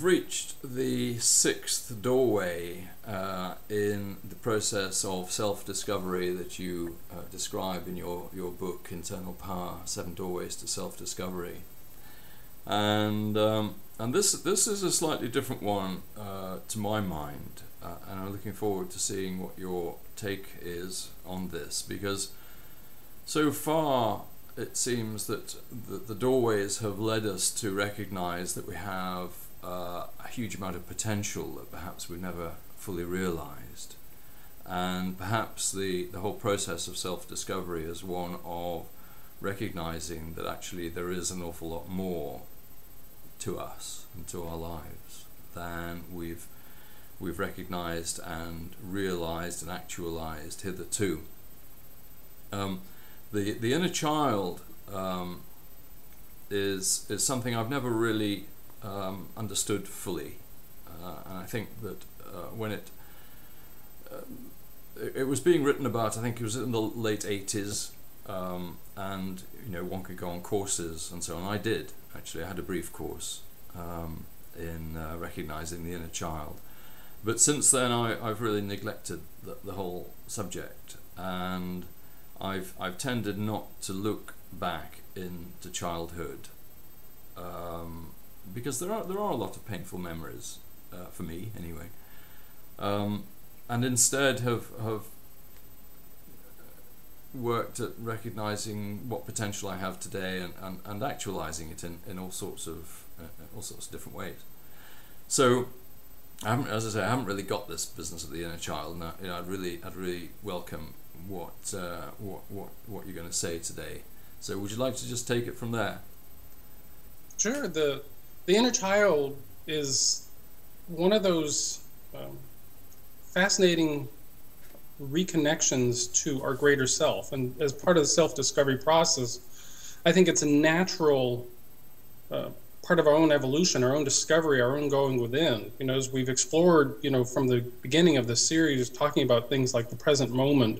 reached the sixth doorway in the process of self-discovery that you describe in your book, Internal Power, 7 Doorways to Self-Discovery. And this is a slightly different one to my mind, and I'm looking forward to seeing what your take is on this, because so far it seems that the doorways have led us to recognize that we have a huge amount of potential that perhaps we've never fully realized, and perhaps the whole process of self-discovery is one of recognizing that actually there is an awful lot more to us and to our lives than we've recognized and realized and actualized hitherto. The inner child is something I've never really understood fully, and I think that when it was being written about, I think it was in the late 80s, and one could go on courses and so on. I did actually. I had a brief course in recognizing the inner child, but since then I've really neglected the whole subject, and I've tended not to look back into childhood, because there are a lot of painful memories for me anyway, and instead have worked at recognizing what potential I have today and actualizing it in all sorts of different ways. So as I say, I haven't really got this business of the inner child, and I'd really welcome what you're going to say today. So would you like to just take it from there? Sure. The inner child is one of those fascinating reconnections to our greater self, and as part of the self-discovery process, I think it's a natural part of our own evolution, our own discovery, our own going within. As we've explored, from the beginning of this series, talking about things like the present moment,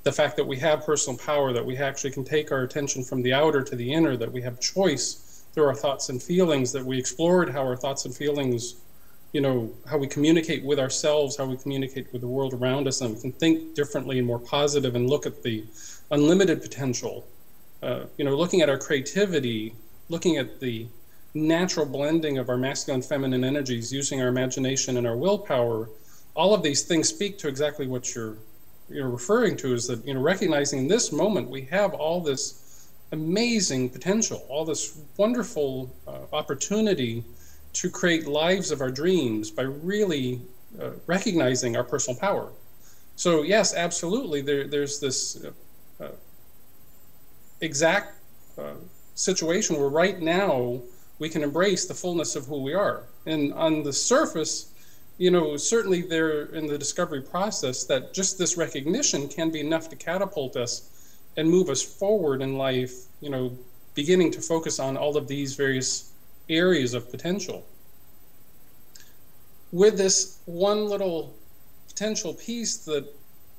the fact that we have personal power, that we actually can take our attention from the outer to the inner, that we have choice through our thoughts and feelings, that we explored how our thoughts and feelings, how we communicate with ourselves, how we communicate with the world around us, and we can think differently and more positive and look at the unlimited potential, looking at our creativity, looking at the natural blending of our masculine and feminine energies, using our imagination and our willpower. All of these things speak to exactly what you're referring to, is that, recognizing in this moment we have all this amazing potential, all this wonderful opportunity to create lives of our dreams by really recognizing our personal power. So yes, absolutely, there's this exact situation where right now we can embrace the fullness of who we are. And on the surface, certainly there in the discovery process, that just this recognition can be enough to catapult us and move us forward in life, beginning to focus on all of these various areas of potential. With this one little potential piece that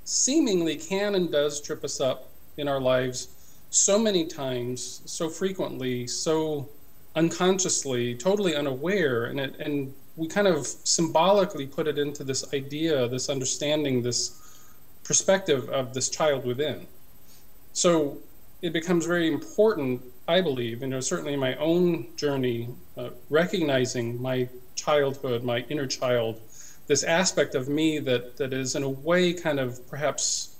seemingly can and does trip us up in our lives so many times, so frequently, so unconsciously, totally unaware, and we kind of symbolically put it into this idea, this understanding, this perspective of this child within. So it becomes very important, I believe, certainly in my own journey, recognizing my childhood, my inner child, this aspect of me that is in a way kind of perhaps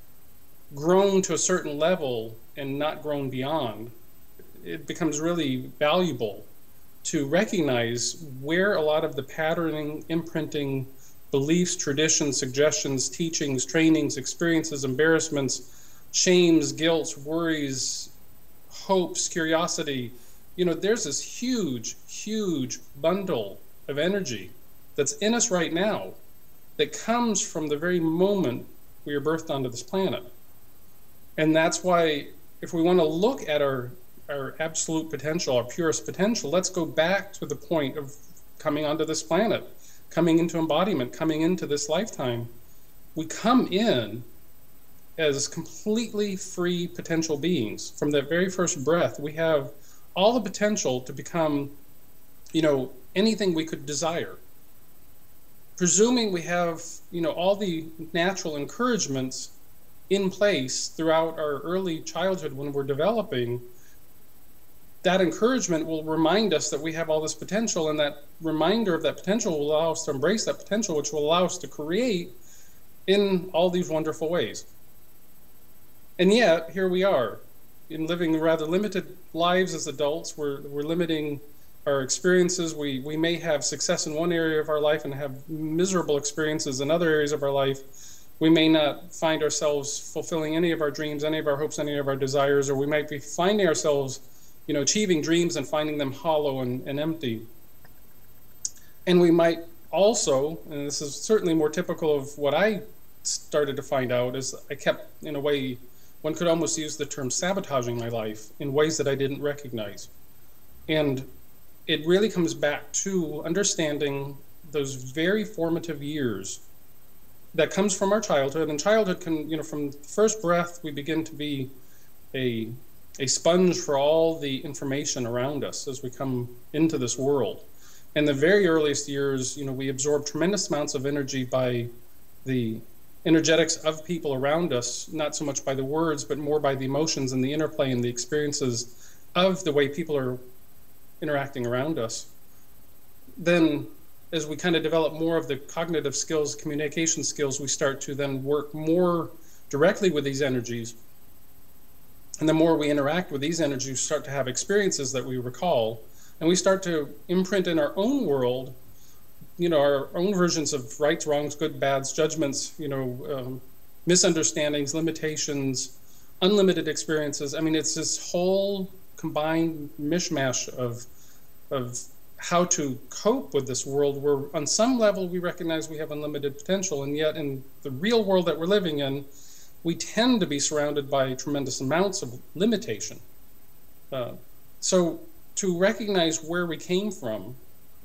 grown to a certain level and not grown beyond. It becomes really valuable to recognize where a lot of the patterning, imprinting, beliefs, traditions, suggestions, teachings, trainings, experiences, embarrassments, shames, guilt, worries, hopes, curiosity, there's this huge bundle of energy that's in us right now that comes from the very moment we are birthed onto this planet. And that's why, if we want to look at our absolute potential, our purest potential, let's go back to the point of coming onto this planet, coming into embodiment, coming into this lifetime. We come in as completely free potential beings. From that very first breath, we have all the potential to become, anything we could desire. presuming we have, all the natural encouragements in place throughout our early childhood when we're developing, that encouragement will remind us that we have all this potential, and that reminder of that potential will allow us to embrace that potential, which will allow us to create in all these wonderful ways. And yet, here we are, in living rather limited lives as adults. We're limiting our experiences. We may have success in one area of our life and have miserable experiences in other areas of our life. We may not find ourselves fulfilling any of our dreams, any of our hopes, any of our desires, or we might be finding ourselves, achieving dreams and finding them hollow and empty. And we might also, and this is certainly more typical of what I started to find out, is I kept, in a way, one could almost use the term sabotaging my life in ways that I didn't recognize. And it really comes back to understanding those very formative years that comes from our childhood. And childhood can, from first breath, we begin to be a sponge for all the information around us as we come into this world. In the very earliest years, we absorb tremendous amounts of energy by the energetics of people around us, not so much by the words, but more by the emotions and the interplay and the experiences of the way people are interacting around us. Then, as we kind of develop more of the cognitive skills, communication skills, we start to then work more directly with these energies. And the more we interact with these energies, we start to have experiences that we recall, and we start to imprint in our own world, our own versions of rights, wrongs, good, bads, judgments, misunderstandings, limitations, unlimited experiences. I mean, it's this whole combined mishmash of how to cope with this world where on some level we recognize we have unlimited potential, and yet in the real world that we're living in, we tend to be surrounded by tremendous amounts of limitation. So to recognize where we came from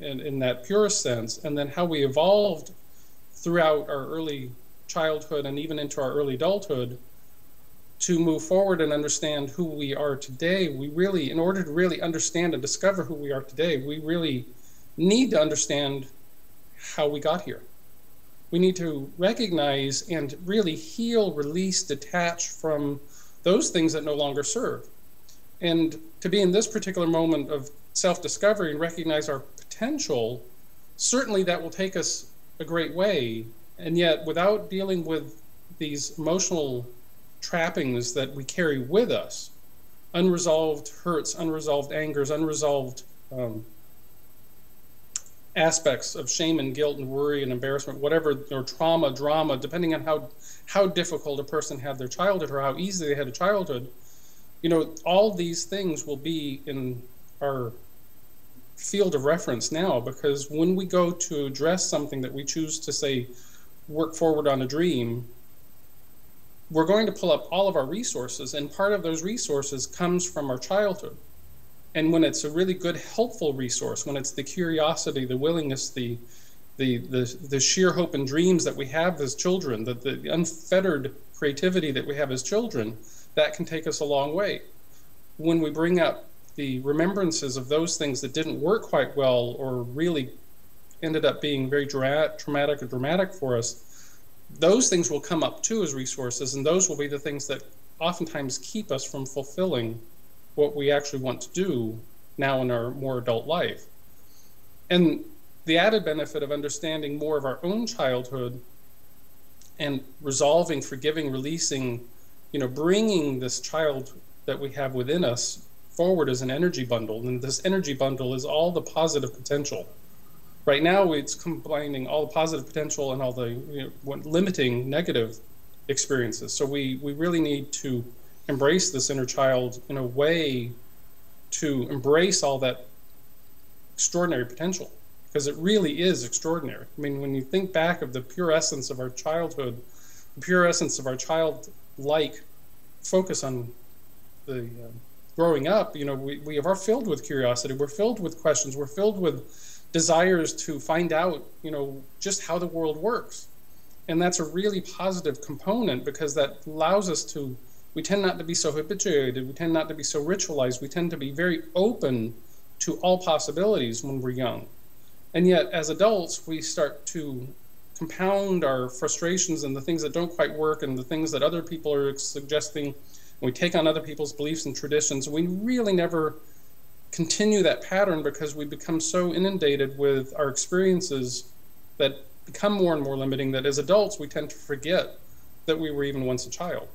in that purest sense, and then how we evolved throughout our early childhood and even into our early adulthood, to move forward and understand who we are today, we really, in order to really understand and discover who we are today, we really need to understand how we got here. We need to recognize and really heal, release, detach from those things that no longer serve. And to be in this particular moment of self-discovery and recognize our potential, certainly that will take us a great way. And yet, without dealing with these emotional trappings that we carry with us, unresolved hurts, unresolved angers, unresolved aspects of shame and guilt and worry and embarrassment, whatever, or trauma, drama, depending on how difficult a person had their childhood or how easy they had a childhood, all these things will be in our field of reference now, because when we go to address something that we choose to say, work forward on a dream, we're going to pull up all of our resources, and part of those resources comes from our childhood. And when it's a really good, helpful resource, when it's the curiosity, the willingness, the sheer hope and dreams that we have as children, the unfettered creativity that we have as children, that can take us a long way. When we bring up the remembrances of those things that didn't work quite well or really ended up being very traumatic or dramatic for us, those things will come up too as resources, and those will be the things that oftentimes keep us from fulfilling what we actually want to do now in our more adult life. And the added benefit of understanding more of our own childhood and resolving, forgiving, releasing, bringing this child that we have within us forward as an energy bundle. And this energy bundle is all the positive potential. Right now, it's combining all the positive potential and all the limiting negative experiences. So we really need to embrace this inner child in a way to embrace all that extraordinary potential, because it really is extraordinary. I mean, when you think back of the pure essence of our childhood, the pure essence of our childlike focus on the growing up, we are filled with curiosity, we're filled with questions, we're filled with desires to find out, just how the world works. And that's a really positive component, because that allows us to, we tend not to be so habituated, we tend not to be so ritualized, we tend to be very open to all possibilities when we're young. And yet, as adults, we start to compound our frustrations and the things that don't quite work and the things that other people are suggesting. We take on other people's beliefs and traditions. We really never continue that pattern because we become so inundated with our experiences that become more and more limiting that as adults we tend to forget that we were even once a child.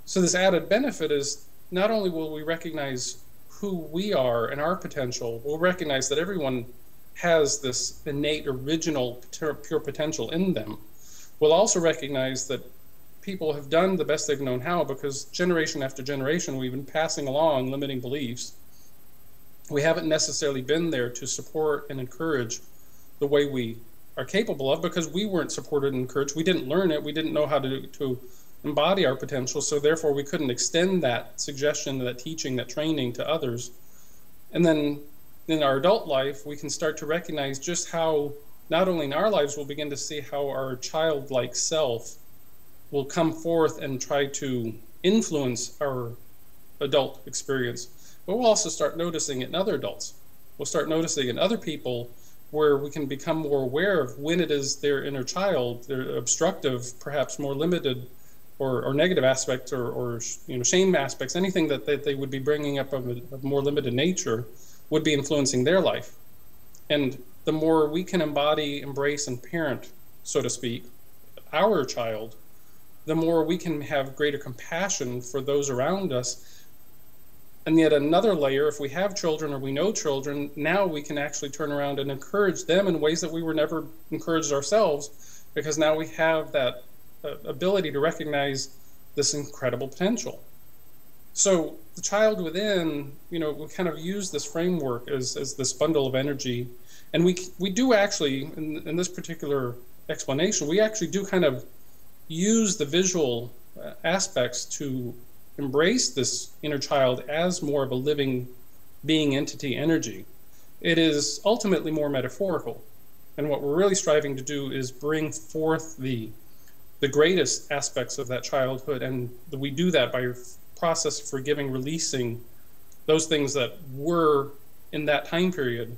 So this added benefit is not only will we recognize who we are and our potential, we'll recognize that everyone has this innate original pure potential in them. We'll also recognize that people have done the best they've known how because generation after generation we've been passing along limiting beliefs. We haven't necessarily been there to support and encourage the way we are capable of because we weren't supported and encouraged. We didn't learn it. We didn't know how to embody our potential, so therefore we couldn't extend that suggestion, that teaching, that training to others. And then in our adult life, we can start to recognize just how, not only in our lives, we'll begin to see how our childlike self will come forth and try to influence our adult experience, but we'll also start noticing it in other adults. We'll start noticing in other people where we can become more aware of when it is their inner child, their obstructive, perhaps more limited or negative aspects or shame aspects, anything that they would be bringing up of a more limited nature would be influencing their life. And the more we can embody, embrace, and parent, so to speak, our child, the more we can have greater compassion for those around us. And yet another layer, if we have children or we know children, now we can actually turn around and encourage them in ways that we were never encouraged ourselves, because now we have that ability to recognize this incredible potential. So the child within, we kind of use this framework as this bundle of energy. And we do actually, in this particular explanation, we actually do kind of use the visual aspects to embrace this inner child as more of a living being entity energy. It is ultimately more metaphorical. And what we're really striving to do is bring forth the greatest aspects of that childhood. And we do that by process of forgiving, releasing those things that were in that time period.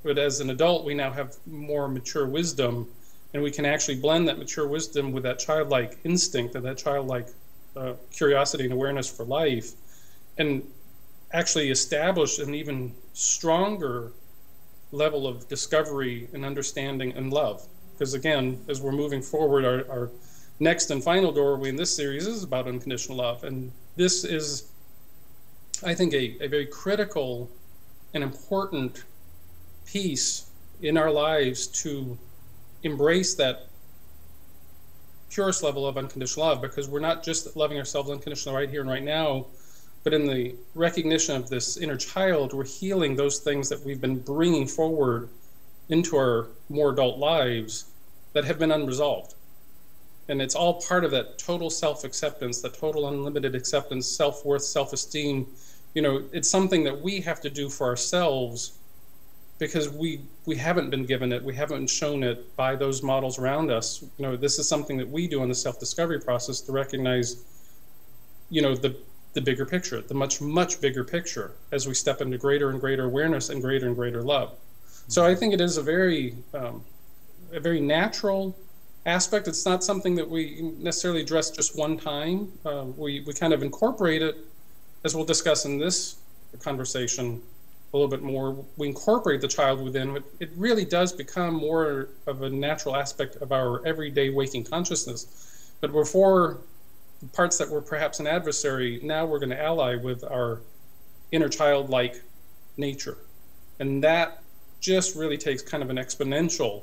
But as an adult, we now have more mature wisdom, and we can actually blend that mature wisdom with that childlike instinct and that childlike curiosity and awareness for life, and actually establish an even stronger level of discovery and understanding and love. Because again, as we're moving forward, our next and final doorway in this series is about unconditional love. And this is, I think, a very critical and important piece in our lives to embrace that purest level of unconditional love, because we're not just loving ourselves unconditionally right here and right now, but in the recognition of this inner child, we're healing those things that we've been bringing forward into our more adult lives that have been unresolved. And it's all part of that total self-acceptance, that total unlimited acceptance, self-worth, self-esteem. It's something that we have to do for ourselves because we haven't been given it, we haven't been shown it by those models around us. This is something that we do in the self-discovery process to recognize, the bigger picture, the much, much bigger picture as we step into greater and greater awareness and greater love. So I think it is a very natural aspect. It's not something that we necessarily address just one time. We kind of incorporate it, as we'll discuss in this conversation a little bit more. We incorporate the child within. It really does become more of a natural aspect of our everyday waking consciousness. But before the parts that were perhaps an adversary, now we're going to ally with our inner childlike nature. And that just really takes kind of an exponential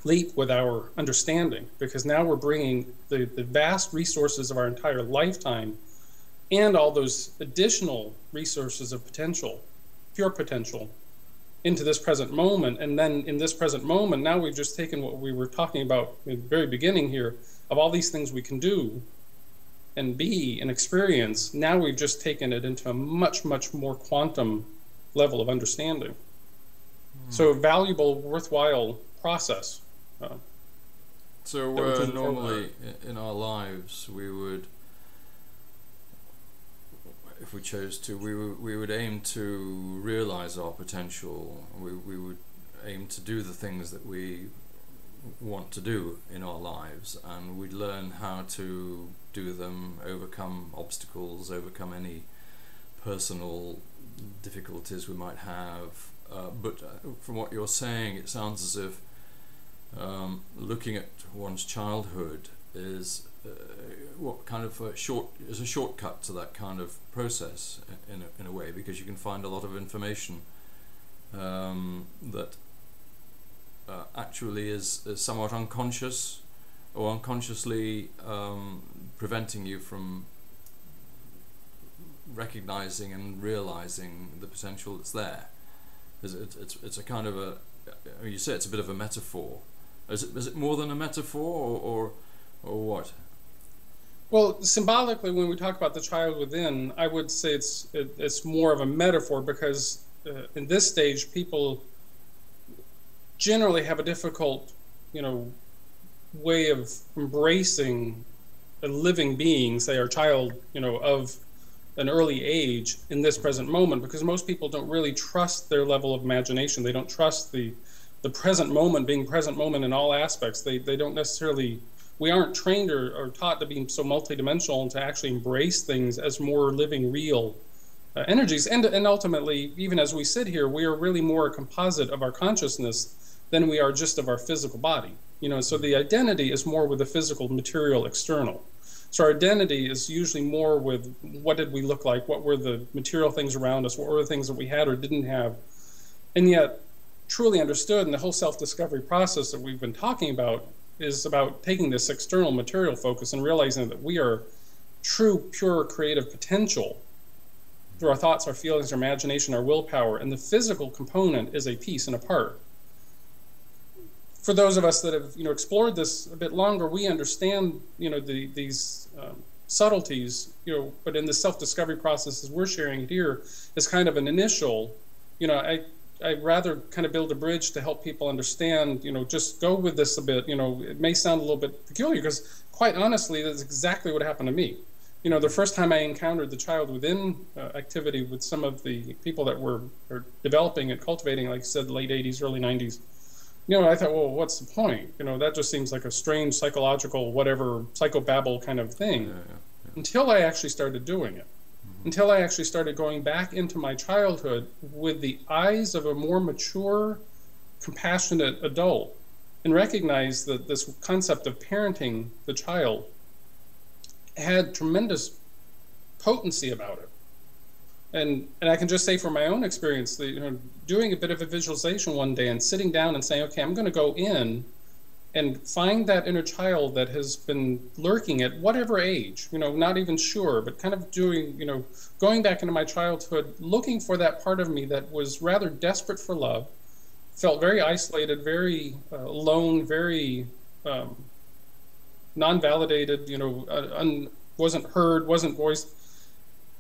leap with our understanding, because now we're bringing the vast resources of our entire lifetime and all those additional resources of potential, pure potential, into this present moment. And then in this present moment, now we've just taken what we were talking about in the very beginning here, of all these things we can do and be and experience. Now we've just taken it into a much, much more quantum level of understanding. So a valuable, worthwhile process. So normally in our lives, we would, if we chose to, we would aim to realize our potential. We would aim to do the things that we want to do in our lives, and we'd learn how to do them, overcome obstacles, overcome any personal difficulties we might have. But from what you're saying, it sounds as if looking at one's childhood is what kind of a shortcut to that kind of process in a way, because you can find a lot of information that actually is somewhat unconscious or unconsciously preventing you from recognizing and realizing the potential that's there. It's a kind of a, you say it's a bit of a metaphor. Is it more than a metaphor, or what? Well, symbolically, when we talk about the child within, I would say it's more of a metaphor, because in this stage, people generally have a difficult, way of embracing a living being, say our child, of an early age in this present moment, because most people don't really trust their level of imagination. They don't trust the present moment being present moment in all aspects. They don't necessarily, we aren't trained or taught to be so multidimensional and to actually embrace things as more living, real energies. And ultimately, even as we sit here, we are really more a composite of our consciousness than we are just of our physical body. So the identity is more with the physical, material, external. So our identity is usually more with what did we look like, what were the material things around us, what were the things that we had or didn't have. And yet, truly understood, and the whole self-discovery process that we've been talking about is about taking this external material focus and realizing that we are true, pure creative potential through our thoughts, our feelings, our imagination, our willpower, and the physical component is a piece and a part. For those of us that have explored this a bit longer, we understand these subtleties, but in the self-discovery process as we're sharing it here is kind of an initial, I'd rather kind of build a bridge to help people understand, just go with this a bit. It may sound a little bit peculiar, because quite honestly, that's exactly what happened to me. The first time I encountered the child within activity with some of the people that were developing and cultivating, like I said, the late 80s, early 90s, I thought, well, what's the point? That just seems like a strange psychological, whatever, psychobabble kind of thing. Yeah. Until I actually started doing it. Until I actually started going back into my childhood with the eyes of a more mature, compassionate adult, and recognized that this concept of parenting the child had tremendous potency about it. And I can just say from my own experience, that, doing a bit of a visualization one day and sitting down and saying, okay, I'm going to go in and find that inner child that has been lurking at whatever age, not even sure, but kind of doing, going back into my childhood, looking for that part of me that was rather desperate for love, felt very isolated, very alone, very non-validated, wasn't heard, wasn't voiced,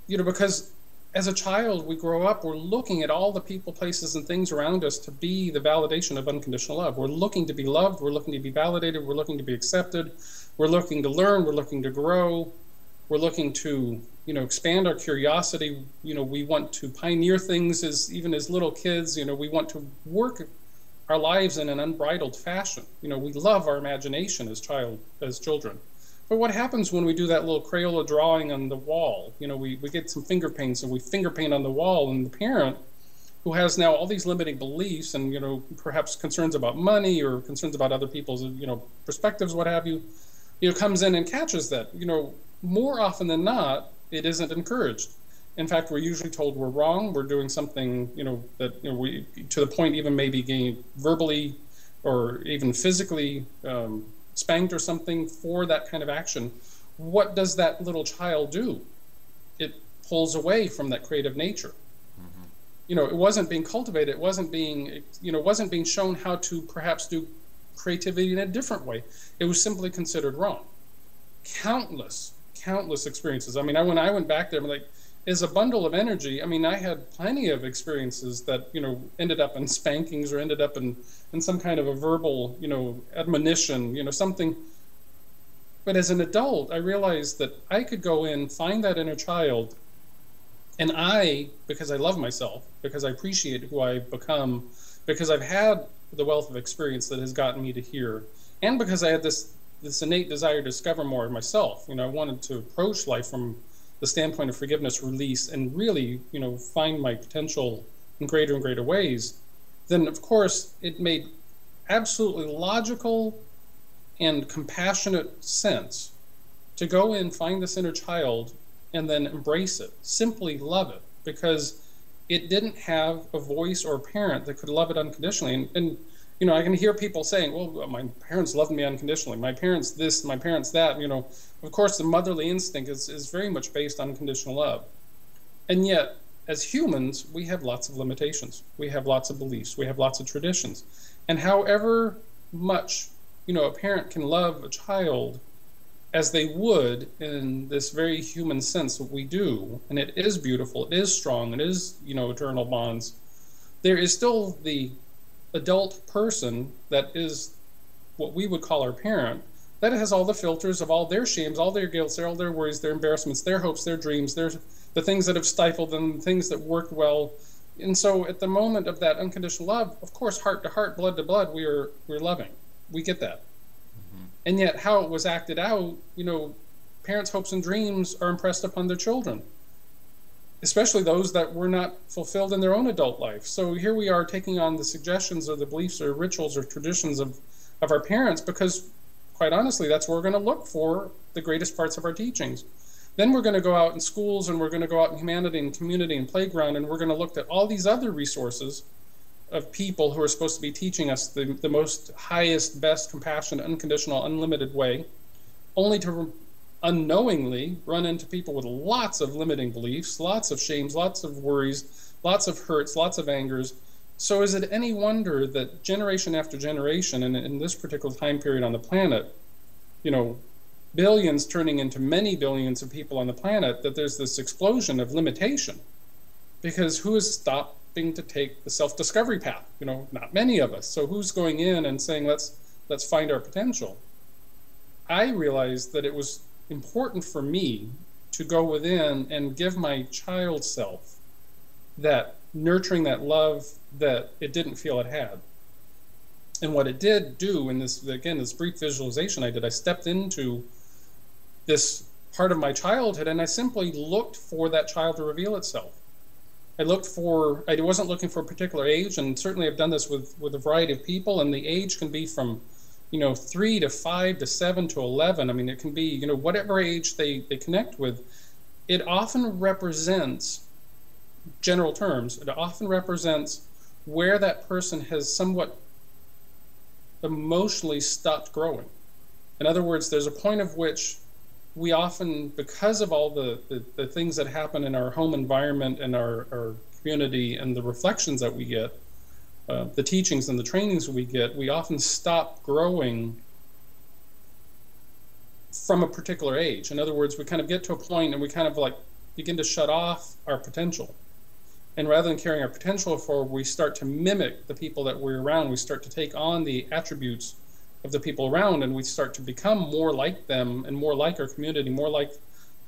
because as a child, we grow up, we're looking at all the people, places, and things around us to be the validation of unconditional love. We're looking to be loved, we're looking to be validated, we're looking to be accepted, we're looking to learn, we're looking to grow, we're looking to, expand our curiosity. We want to pioneer things even as little kids. We want to work our lives in an unbridled fashion. We love our imagination as children. But what happens when we do that little Crayola drawing on the wall? We get some finger paints and we finger paint on the wall, and the parent, who has now all these limiting beliefs and, perhaps concerns about money or concerns about other people's, perspectives, what have you, comes in and catches that. More often than not, it isn't encouraged. In fact, we're usually told we're wrong, we're doing something, that, we, to the point even maybe getting verbally or even physically spanked or something for that kind of action. What does that little child do? It pulls away from that creative nature. It wasn't being cultivated. It wasn't being, wasn't being shown how to perhaps do creativity in a different way. It was simply considered wrong. Countless experiences. When I went back there, I'm like, as a bundle of energy, I had plenty of experiences that, ended up in spankings or ended up in some kind of a verbal, admonition, something. But as an adult, I realized that I could go in, find that inner child, and because I love myself, because I appreciate who I've become, because I've had the wealth of experience that has gotten me to here, and because I had this innate desire to discover more of myself. I wanted to approach life from the standpoint of forgiveness, release, and really, find my potential in greater and greater ways. Then, of course, it made absolutely logical and compassionate sense to go in, find this inner child, and then embrace it, simply love it, because it didn't have a voice or a parent that could love it unconditionally. And I can hear people saying, well, my parents loved me unconditionally, my parents this, my parents that. Of course, the motherly instinct is very much based on unconditional love. And yet, as humans, we have lots of limitations. We have lots of beliefs. We have lots of traditions. And however much, a parent can love a child as they would in this very human sense that we do, and it is beautiful, it is strong, it is, eternal bonds, there is still the adult person that is what we would call our parent, that has all the filters of all their shames, all their guilt, all their worries, their embarrassments, their hopes, their dreams, the things that have stifled them, things that worked well. And so at the moment of that unconditional love, of course, heart to heart, blood to blood, we're loving. We get that. And yet how it was acted out, parents' hopes and dreams are impressed upon their children, especially those that were not fulfilled in their own adult life. So here we are taking on the suggestions or the beliefs or rituals or traditions of our parents, because quite honestly, that's where we're going to look for the greatest parts of our teachings. Then we're going to go out in schools, and we're going to go out in humanity and community and playground, and we're going to look at all these other resources of people who are supposed to be teaching us the most highest, best, compassionate, unconditional, unlimited way, only to unknowingly run into people with lots of limiting beliefs, lots of shames, lots of worries, lots of hurts, lots of angers. So is it any wonder that generation after generation, and in this particular time period on the planet, billions turning into many billions of people on the planet, that there's this explosion of limitation? Because who has stopped to take the self-discovery path? Not many of us. So who's going in and saying, let's find our potential? I realized that it was important for me to go within and give my child self that nurturing, that love that it didn't feel it had. And what it did do in this brief visualization I did, I stepped into this part of my childhood, and I simply looked for that child to reveal itself. I wasn't looking for a particular age, and certainly I've done this with a variety of people, and the age can be from, 3 to 5 to 7 to 11. I mean, it can be, whatever age they connect with. It often represents, general terms, it often represents where that person has somewhat emotionally stopped growing. In other words, there's a point of which we often, because of all the things that happen in our home environment and our community and the reflections that we get, the teachings and the trainings we get, we often stop growing from a particular age. In other words, we kind of get to a point and we kind of begin to shut off our potential. And rather than carrying our potential forward, we start to mimic the people that we're around. We start to take on the attributes of the people around, and we start to become more like them and more like our community, more like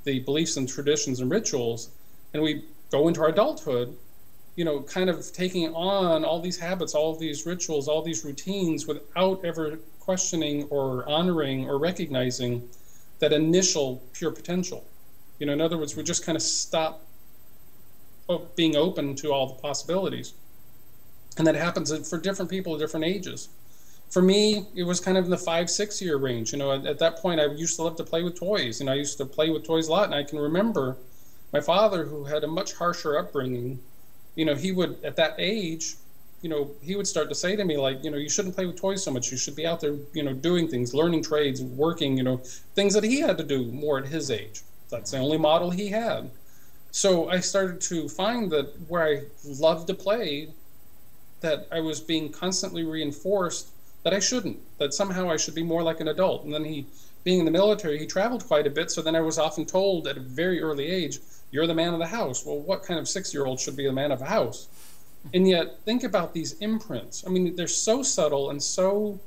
the beliefs and traditions and rituals. And we go into our adulthood, kind of taking on all these habits, all these rituals, all these routines without ever questioning or honoring or recognizing that initial pure potential. In other words, we just kind of stop being open to all the possibilities. And that happens for different people at different ages. For me, it was kind of in the 5-6 year range. At that point, I used to love to play with toys. I used to play with toys a lot, and I can remember my father, who had a much harsher upbringing. He would, at that age, he would start to say to me, you shouldn't play with toys so much. You should be out there, doing things, learning trades, working, things that he had to do more at his age. That's the only model he had. So I started to find that where I loved to play, that I was being constantly reinforced that I shouldn't, that somehow I should be more like an adult. And then being in the military, he traveled quite a bit, so then I was often told at a very early age, you're the man of the house. Well, what kind of 6-year-old should be the man of a house? And yet, think about these imprints. I mean, they're so subtle and so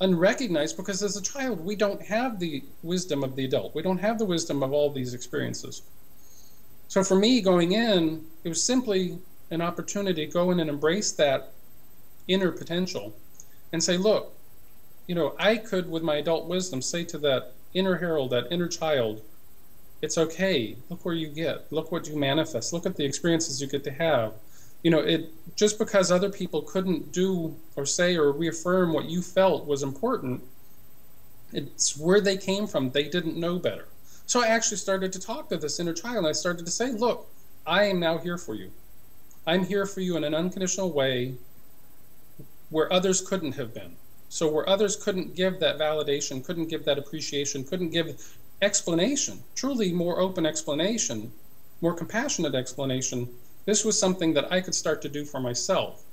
unrecognized, because as a child, we don't have the wisdom of the adult. We don't have the wisdom of all these experiences. So for me, going in, it was simply an opportunity to go in and embrace that inner potential and say, look, I could, with my adult wisdom, say to that inner Harold, that inner child, it's okay. Look where you get. Look what you manifest. Look at the experiences you get to have. Just because other people couldn't do or say or reaffirm what you felt was important, it's where they came from. They didn't know better. So I actually started to talk to this inner child, and I started to say, look, I am now here for you. I'm here for you in an unconditional way where others couldn't have been. So where others couldn't give that validation, couldn't give that appreciation, couldn't give explanation, truly more open explanation, more compassionate explanation, this was something that I could start to do for myself.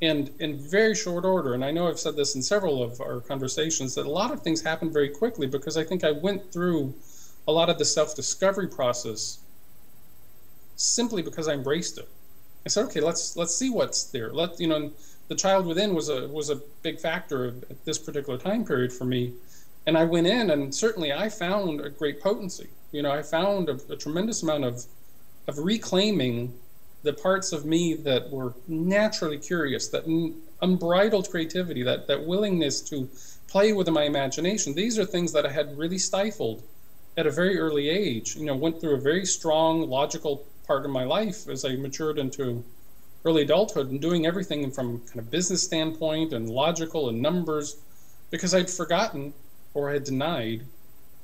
And in very short order, and I know I've said this in several of our conversations, that a lot of things happened very quickly because I think I went through a lot of the self-discovery process simply because I embraced it. I said, okay, let's see what's there. The child within was a big factor at this particular time period for me. And I went in, and certainly I found a great potency. I found a tremendous amount of reclaiming the parts of me that were naturally curious, that unbridled creativity, that willingness to play with my imagination. These are things that I had really stifled at a very early age. Went through a very strong, logical part of my life as I matured into early adulthood, and doing everything from kind of business standpoint and logical and numbers, because I'd forgotten, or I had denied,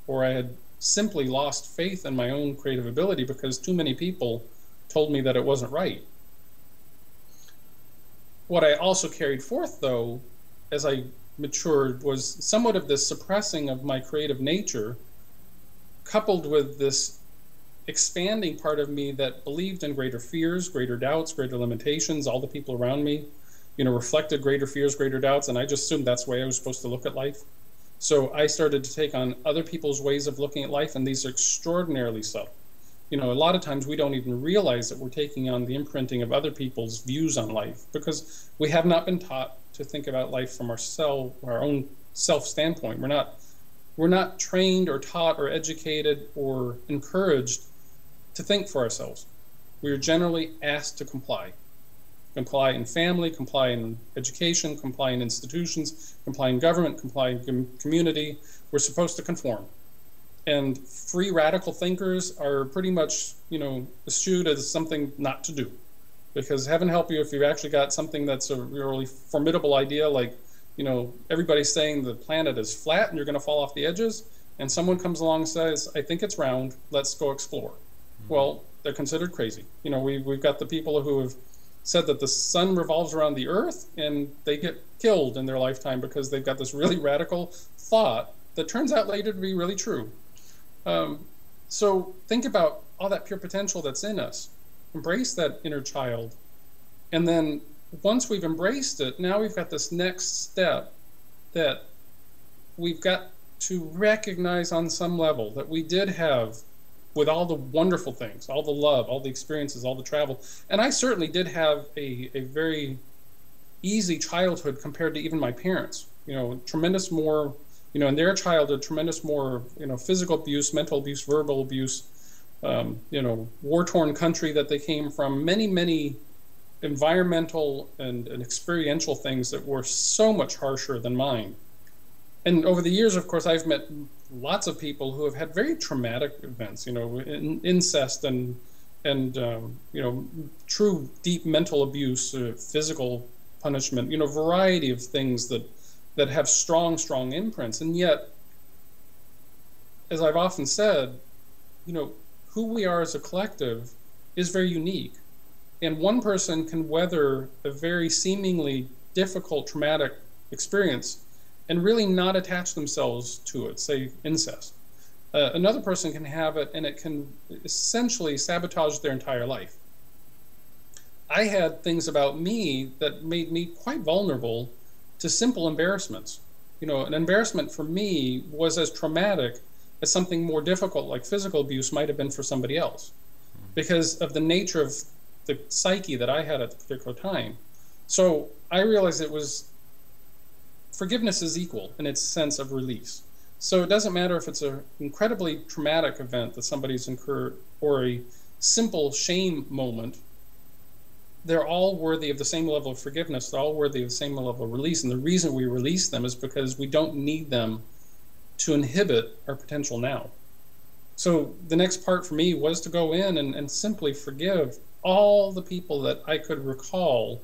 or I had simply lost faith in my own creative ability because too many people told me that it wasn't right. What I also carried forth, though, as I matured, was somewhat of this suppressing of my creative nature, coupled with this expanding part of me that believed in greater fears, greater doubts, greater limitations. All the people around me, reflected greater fears, greater doubts, and I just assumed that's the way I was supposed to look at life. So I started to take on other people's ways of looking at life, and these are extraordinarily subtle. A lot of times we don't even realize that we're taking on the imprinting of other people's views on life because we have not been taught to think about life from our own self standpoint. We're not trained or taught or educated or encouraged to think for ourselves. We are generally asked to comply. Comply in family, comply in education, comply in institutions, comply in government, comply in community. We're supposed to conform. And free radical thinkers are pretty much, eschewed as something not to do. Because heaven help you if you've actually got something that's a really formidable idea, like, everybody's saying the planet is flat and you're going to fall off the edges, and someone comes along and says, I think it's round, let's go explore. Mm-hmm. Well, they're considered crazy. We've got the people who have said that the sun revolves around the earth, and they get killed in their lifetime because they've got this really radical thought that turns out later to be really true. So think about all that pure potential that's in us. Embrace that inner child. And then once we've embraced it, now we've got this next step that we've got to recognize on some level that we did have, with all the wonderful things, all the love, all the experiences, all the travel. And I certainly did have a very easy childhood compared to even my parents. Tremendous more, in their childhood, tremendous more, physical abuse, mental abuse, verbal abuse, war-torn country that they came from, many, many environmental and experiential things that were so much harsher than mine. And over the years, of course, I've met lots of people who have had very traumatic events, incest and true deep mental abuse, physical punishment, variety of things that have strong imprints. And yet, as I've often said, who we are as a collective is very unique. And one person can weather a very seemingly difficult traumatic experience and really not attach themselves to it, say incest. Another person can have it and it can essentially sabotage their entire life. I had things about me that made me quite vulnerable to simple embarrassments. An embarrassment for me was as traumatic as something more difficult like physical abuse might have been for somebody else, because of the nature of the psyche that I had at the particular time. So I realized forgiveness is equal in its sense of release. So it doesn't matter if it's an incredibly traumatic event that somebody's incurred or a simple shame moment. they're all worthy of the same level of forgiveness. They're all worthy of the same level of release. And the reason we release them is because we don't need them to inhibit our potential now. So the next part for me was to go in and simply forgive all the people that I could recall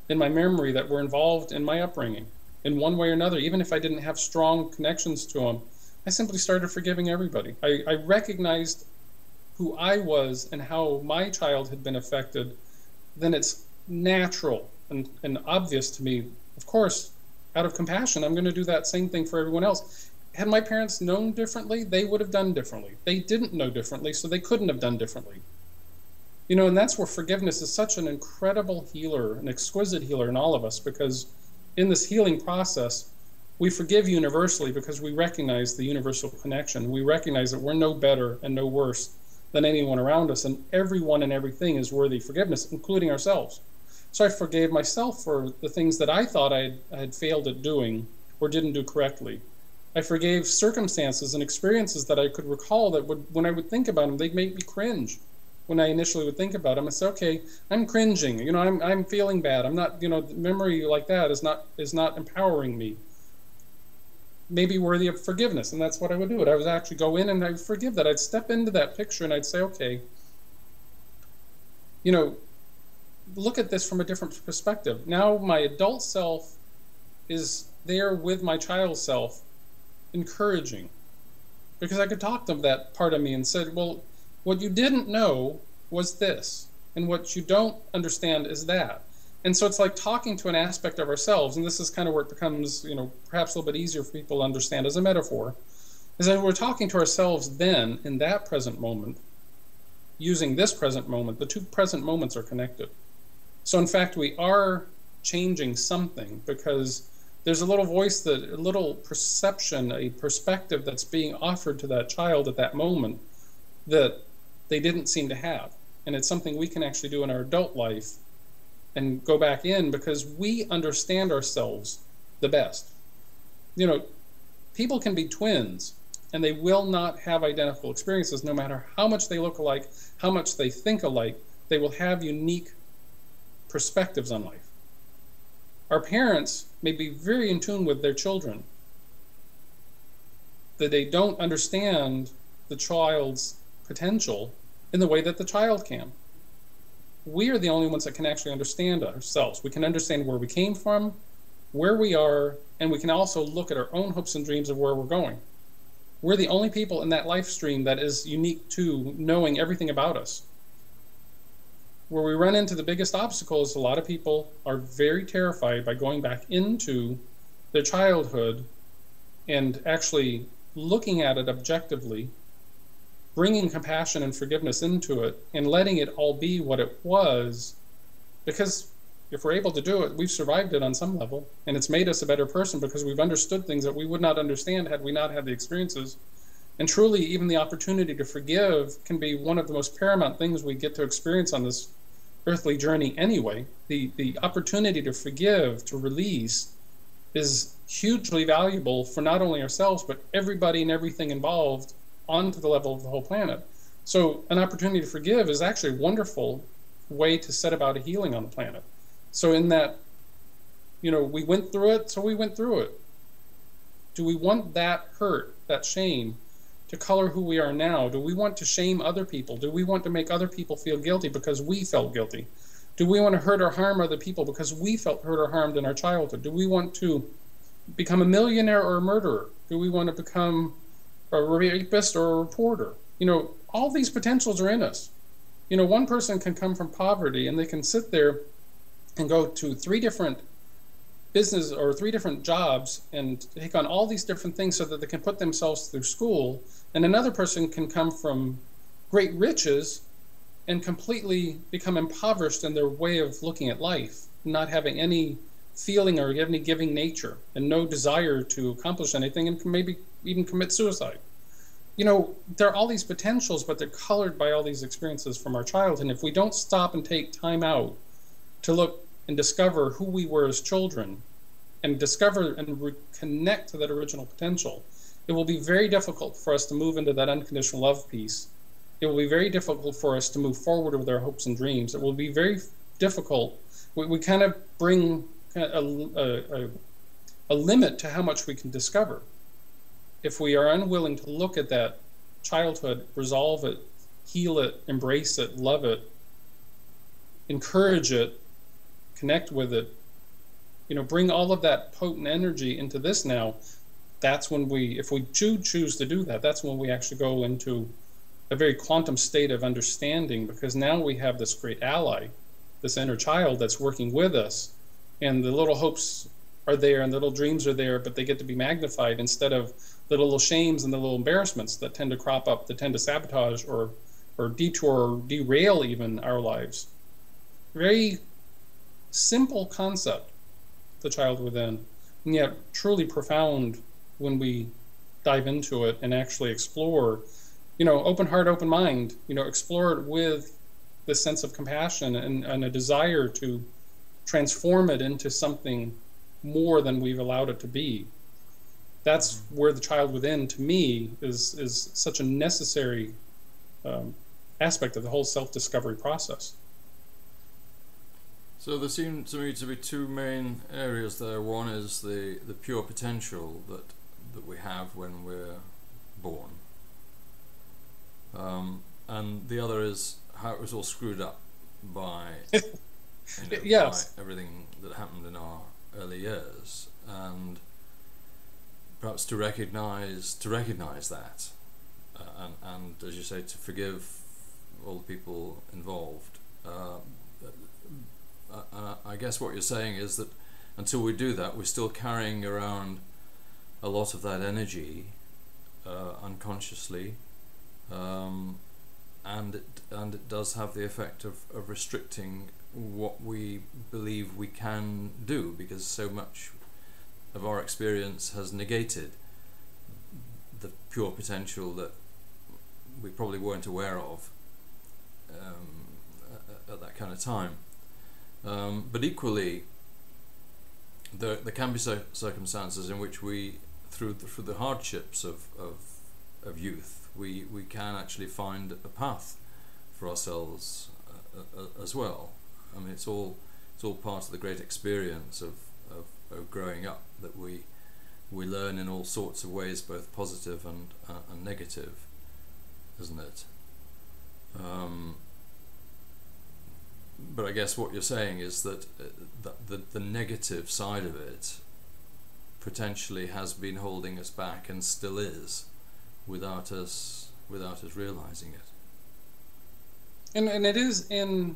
in my memory that were involved in my upbringing in one way or another. Even if I didn't have strong connections to them, I simply started forgiving everybody. I recognized who I was and how my child had been affected. Then it's natural and obvious to me, of course, out of compassion, I'm going to do that same thing for everyone else. Had my parents known differently, they would have done differently. They didn't know differently, so they couldn't have done differently. You know, and that's where forgiveness is such an incredible healer, an exquisite healer in all of us, because in this healing process, we forgive universally because we recognize the universal connection. We recognize that we're no better and no worse than anyone around us, and everyone and everything is worthy of forgiveness, including ourselves. So I forgave myself for the things that I thought I had failed at doing or didn't do correctly. I forgave circumstances and experiences that I could recall that would, when I would think about them, they'd make me cringe. When I initially would think about them, I say, okay, I'm cringing. You know, I'm feeling bad. I'm not, you know, memory like that is not empowering me. Maybe worthy of forgiveness, and that's what I would do. I would actually go in and I would forgive that. I'd step into that picture and I'd say, okay, you know, look at this from a different perspective. Now my adult self is there with my child self, encouraging, because I could talk to that part of me and said, well, what you didn't know was this, and what you don't understand is that. And so it's like talking to an aspect of ourselves, and this is kind of where it becomes, you know, perhaps a little bit easier for people to understand as a metaphor, is that we're talking to ourselves then in that present moment, using this present moment. The two present moments are connected. So in fact, we are changing something because there's a little voice, a little perception, a perspective that's being offered to that child at that moment that they didn't seem to have. And it's something we can actually do in our adult life and go back in because we understand ourselves the best. You know, people can be twins and they will not have identical experiences no matter how much they look alike, how much they think alike. They will have unique perspectives on life. Our parents may be very in tune with their children, that they don't understand the child's potential in the way that the child can. We are the only ones that can actually understand ourselves. We can understand where we came from, where we are, and we can also look at our own hopes and dreams of where we're going. We're the only people in that life stream that is unique to knowing everything about us. Where we run into the biggest obstacles, a lot of people are very terrified by going back into their childhood and actually looking at it objectively, bringing compassion and forgiveness into it, and letting it all be what it was. Because if we're able to do it, we've survived it on some level, and it's made us a better person because we've understood things that we would not understand had we not had the experiences. And truly, even the opportunity to forgive can be one of the most paramount things we get to experience on this earthly journey anyway. The opportunity to forgive, to release, is hugely valuable for not only ourselves, but everybody and everything involved onto the level of the whole planet. So an opportunity to forgive is actually a wonderful way to set about a healing on the planet. So in that, you know, we went through it, so we went through it. Do we want that hurt, that shame, to color who we are now? Do we want to shame other people? Do we want to make other people feel guilty because we felt guilty? Do we want to hurt or harm other people because we felt hurt or harmed in our childhood? Do we want to become a millionaire or a murderer? Do we want to become a rapist or a reporter? You know, all these potentials are in us. You know, one person can come from poverty and they can sit there and go to 3 different business or 3 different jobs and take on all these different things so that they can put themselves through school. And another person can come from great riches and completely become impoverished in their way of looking at life, not having any feeling or any giving nature and no desire to accomplish anything, and can maybe even commit suicide. You know, there are all these potentials, but they're colored by all these experiences from our childhood. And if we don't stop and take time out to look and discover who we were as children and discover and reconnect to that original potential, it will be very difficult for us to move into that unconditional love piece. It will be very difficult for us to move forward with our hopes and dreams. It will be very difficult. We kind of bring a limit to how much we can discover. If we are unwilling to look at that childhood, resolve it, heal it, embrace it, love it, encourage it, connect with it, bring all of that potent energy into this now, that's when if we choose to do that, that's when we actually go into a very quantum state of understanding, because now we have this great ally, this inner child that's working with us, and the little hopes are there and the little dreams are there, but they get to be magnified instead of the little shames and the little embarrassments that tend to crop up, that tend to sabotage or detour or derail even our lives. Very simple concept, the child within, and yet truly profound when we dive into it and actually explore, open heart, open mind, explore it with this sense of compassion and a desire to transform it into something more than we've allowed it to be. That's where the child within, to me, is such a necessary aspect of the whole self-discovery process. So there seem to me to be two main areas there. One is the pure potential that we have when we're born, and the other is how it was all screwed up by, yes, by everything that happened in our early years, and perhaps to recognize that, and as you say, to forgive all the people involved. I guess what you're saying is that until we do that, we're still carrying around a lot of that energy unconsciously, and it does have the effect of restricting what we believe we can do, because so much of our experience has negated the pure potential that we probably weren't aware of at that kind of time. But equally, there can be circumstances in which we, through the hardships of youth, we can actually find a path for ourselves as well. I mean, it's all part of the great experience of growing up, that we learn in all sorts of ways, both positive and negative, isn't it? But I guess what you're saying is that the negative side of it potentially has been holding us back, and still is, without us realizing it. And it is in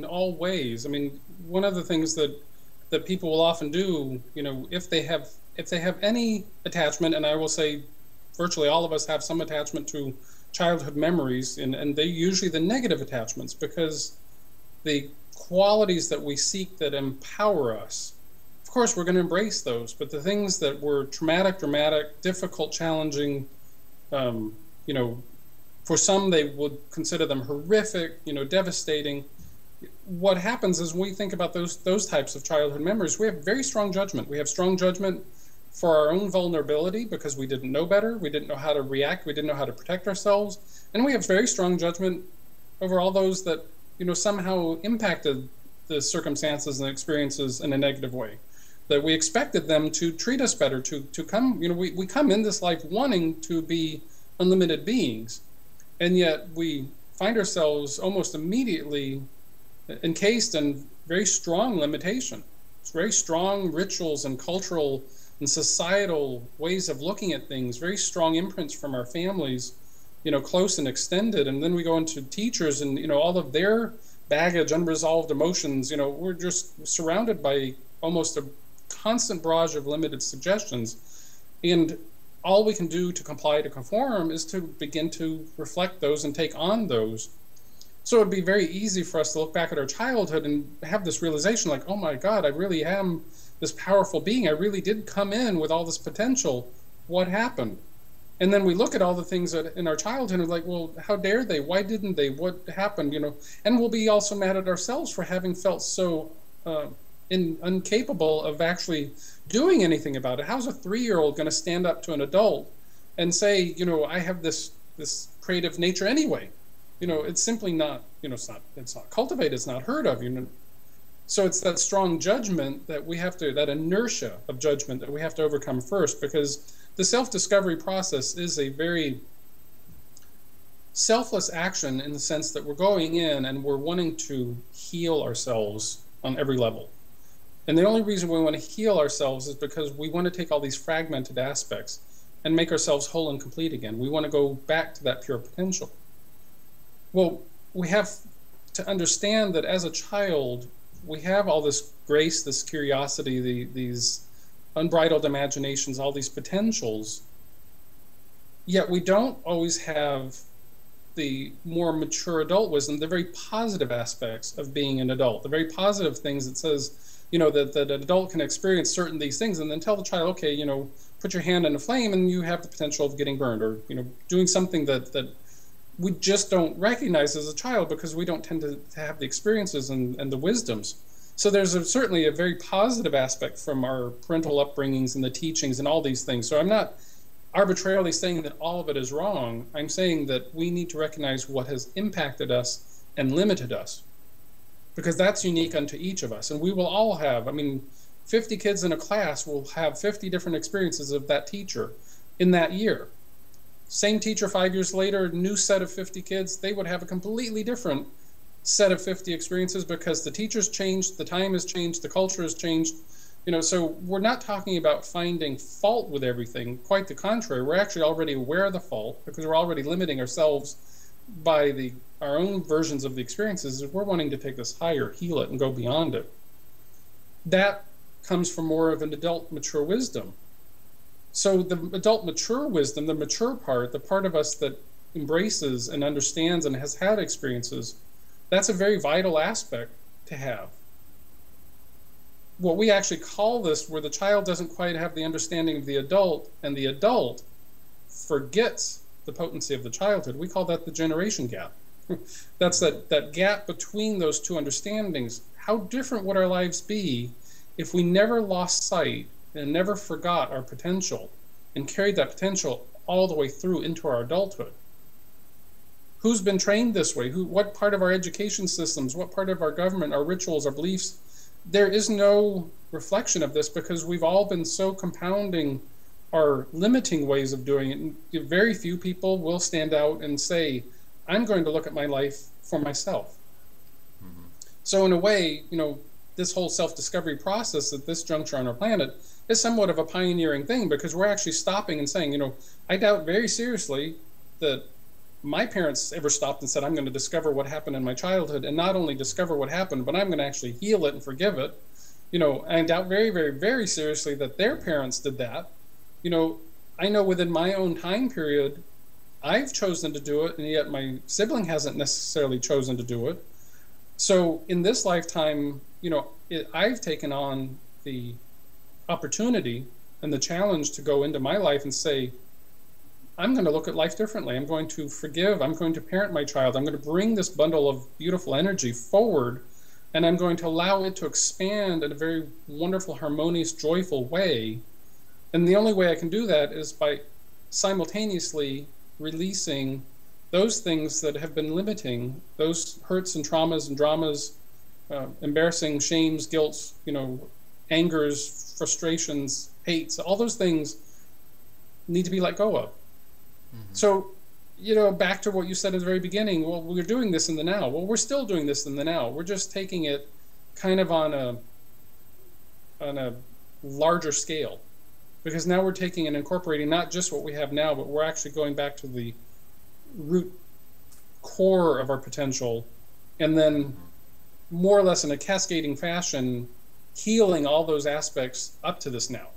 all ways. I mean, one of the things that people will often do, if they have any attachment, and I will say virtually all of us have some attachment to childhood memories, and they usually the negative attachments, because the qualities that we seek that empower us, of course we're going to embrace those, but the things that were traumatic, dramatic, difficult, challenging, for some they would consider them horrific, devastating. What happens is when we think about those types of childhood memories, we have very strong judgment. We have strong judgment for our own vulnerability, because we didn't know better, we didn't know how to react, we didn't know how to protect ourselves, and we have very strong judgment over all those that somehow impacted the circumstances and experiences in a negative way, that we expected them to treat us better, to come, we come in this life wanting to be unlimited beings, and yet we find ourselves almost immediately encased in very strong limitation. It's very strong rituals and cultural and societal ways of looking at things, very strong imprints from our families, close and extended, and then we go into teachers and all of their baggage, unresolved emotions. We're just surrounded by almost a constant barrage of limited suggestions, and all we can do to comply, to conform, is to begin to reflect those and take on those. So it'd be very easy for us to look back at our childhood and have this realization, like, oh my God, I really am this powerful being. I really did come in with all this potential. What happened? And then we look at all the things that in our childhood and like, well, how dare they? Why didn't they? What happened? And we'll be also mad at ourselves for having felt so incapable of actually doing anything about it. How's a 3-year-old going to stand up to an adult and say, I have this creative nature anyway? It's simply not, it's not cultivated, it's not heard of. So it's that strong judgment that we have to, that inertia of judgment that we have to overcome first, because the self-discovery process is a very selfless action in the sense that we're going in and we're wanting to heal ourselves on every level. And the only reason we want to heal ourselves is because we want to take all these fragmented aspects and make ourselves whole and complete again. We want to go back to that pure potential. Well, we have to understand that as a child, we have all this grace, this curiosity, these unbridled imaginations, all these potentials, yet we don't always have the more mature adult wisdom, the very positive aspects of being an adult, the very positive things that says, you know, that an adult can experience certain these things, and then tell the child, okay, you know, put your hand in a flame and you have the potential of getting burned, or, you know, doing something that we just don't recognize as a child because we don't tend to have the experiences and the wisdoms. So there's certainly a very positive aspect from our parental upbringings and the teachings and all these things. So I'm not arbitrarily saying that all of it is wrong. I'm saying that we need to recognize what has impacted us and limited us, because that's unique unto each of us. And we will all have, I mean, 50 kids in a class will have 50 different experiences of that teacher in that year. Same teacher 5 years later, new set of 50 kids, they would have a completely different set of 50 experiences because the teacher's changed, the time has changed, the culture has changed. You know, so we're not talking about finding fault with everything. Quite the contrary. We're actually already aware of the fault because we're already limiting ourselves by our own versions of the experiences. We're wanting to take this higher, heal it, and go beyond it. That comes from more of an adult mature wisdom. So the adult mature wisdom, the mature part, the part of us that embraces and understands and has had experiences, that's a very vital aspect to have. What we actually call this, where the child doesn't quite have the understanding of the adult, and the adult forgets the potency of the childhood, we call that the generation gap. That's that gap between those two understandings. How different would our lives be if we never lost sight and never forgot our potential and carried that potential all the way through into our adulthood? Who's been trained this way? What part of our education systems, what part of our government, our rituals, our beliefs? There is no reflection of this because we've all been so compounding our limiting ways of doing it. And very few people will stand out and say, I'm going to look at my life for myself. Mm-hmm. So in a way, you know, this whole self-discovery process at this juncture on our planet is somewhat of a pioneering thing, because we're actually stopping and saying, you know, I doubt very seriously that my parents ever stopped and said, I'm going to discover what happened in my childhood, and not only discover what happened, but I'm going to actually heal it and forgive it. You know, I doubt very, very, very seriously that their parents did that. You know, I know within my own time period, I've chosen to do it, and yet my sibling hasn't necessarily chosen to do it. So in this lifetime, you know, I've taken on the opportunity and the challenge to go into my life and say, I'm going to look at life differently. I'm going to forgive. I'm going to parent my child. I'm going to bring this bundle of beautiful energy forward, and I'm going to allow it to expand in a very wonderful, harmonious, joyful way. And the only way I can do that is by simultaneously releasing those things that have been limiting, those hurts and traumas and dramas, embarrassing shames, guilts, you know, angers, frustrations, hates, all those things need to be let go of. Mm-hmm. So, you know, back to what you said at the very beginning, well, we're doing this in the now. Well, we're still doing this in the now. We're just taking it kind of on a larger scale, because now we're taking and incorporating not just what we have now, but we're actually going back to the root core of our potential, and then more or less in a cascading fashion, healing all those aspects up to this now.